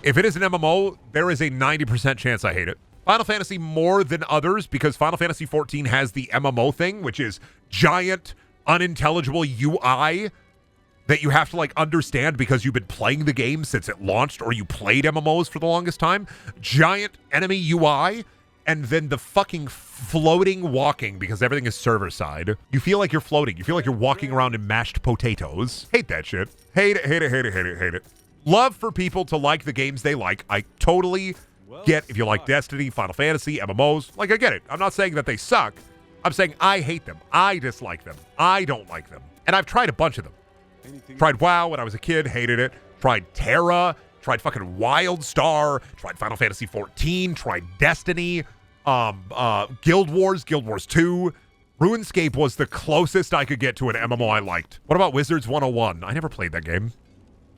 A: If it is an MMO, there is a 90% chance I hate it. Final Fantasy more than others, because Final Fantasy 14 has the MMO thing, which is giant, unintelligible UI that you have to like understand because you've been playing the game since it launched, or you played MMOs for the longest time. Giant enemy UI, and then the fucking floating walking, because everything is server side. You feel like you're floating. You feel like you're walking around in mashed potatoes. Hate that shit. Hate it, hate it, hate it, hate it, hate it. Love for people to like the games they like. I totally get if you like Destiny, Final Fantasy, MMOs. Like, I get it. I'm not saying that they suck. I'm saying I hate them. I dislike them. I don't like them. And I've tried a bunch of them. Tried WoW when I was a kid, hated it. Tried Terra, tried fucking WildStar, tried Final Fantasy 14, tried Destiny, Guild Wars 2. RuneScape was the closest I could get to an MMO I liked. What about Wizards 101? I never played that game.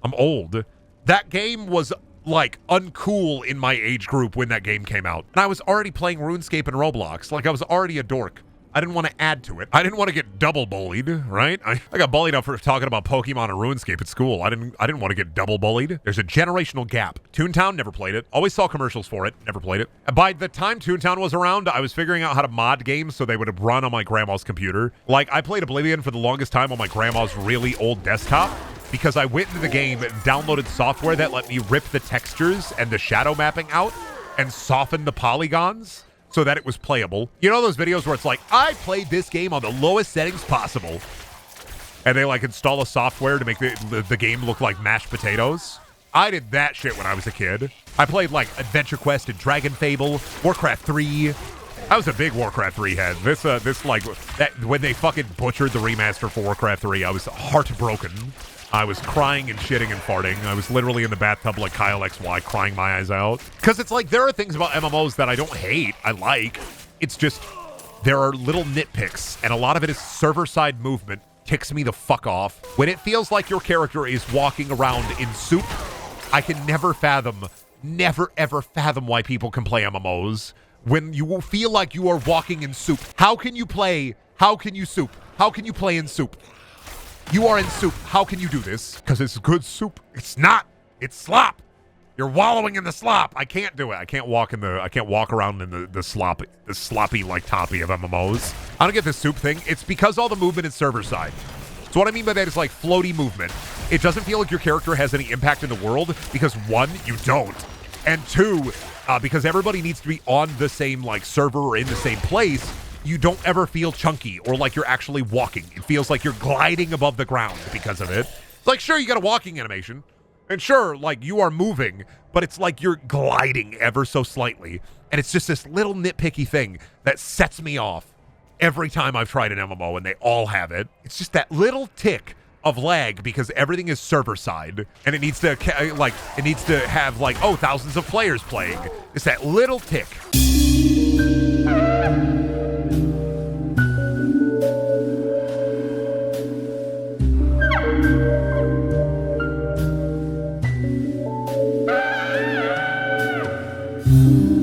A: I'm old. That game was like uncool in my age group when that game came out. And I was already playing RuneScape and Roblox. Like, I was already a dork. I didn't want to add to it. I didn't want to get double bullied, right? I got bullied up for talking about Pokemon and RuneScape at school. I didn't want to get double bullied. There's a generational gap. Toontown, never played it. Always saw commercials for it, never played it. By the time Toontown was around, I was figuring out how to mod games so they would run on my grandma's computer. Like, I played Oblivion for the longest time on my grandma's really old desktop, because I went into the game and downloaded software that let me rip the textures and the shadow mapping out and soften the polygons so that it was playable. You know those videos where it's like, I played this game on the lowest settings possible, and they like install a software to make the game look like mashed potatoes? I did that shit when I was a kid. I played like Adventure Quest and Dragon Fable, Warcraft 3. I was a big Warcraft 3 head. This like, that when they fucking butchered the remaster for Warcraft 3, I was heartbroken. I was crying and shitting and farting. I was literally in the bathtub like Kyle XY, crying my eyes out. Because it's like, there are things about MMOs that I don't hate. I like. It's just, there are little nitpicks, and a lot of it is server-side movement. Ticks me the fuck off. When it feels like your character is walking around in soup, I can never ever fathom why people can play MMOs. When you feel like you are walking in soup. How can you play? How can you soup? How can you play in soup? You are in soup. How can you do this? Because it's good soup. It's not. It's slop. You're wallowing in the slop. I can't do it. I can't walk around in the sloppy like toppy of MMOs. I don't get the soup thing. It's because all the movement is server side. So what I mean by that is like floaty movement. It doesn't feel like your character has any impact in the world because, one, you don't, and two, because everybody needs to be on the same like server or in the same place. You don't ever feel chunky or like you're actually walking. It feels like you're gliding above the ground because of it. It's like, sure, you got a walking animation. And sure, like, you are moving, but it's like you're gliding ever so slightly. And it's just this little nitpicky thing that sets me off every time I've tried an MMO, and they all have it. It's just that little tick of lag because everything is server side. And it needs to, have, like, oh, thousands of players playing. It's that little tick. Bye.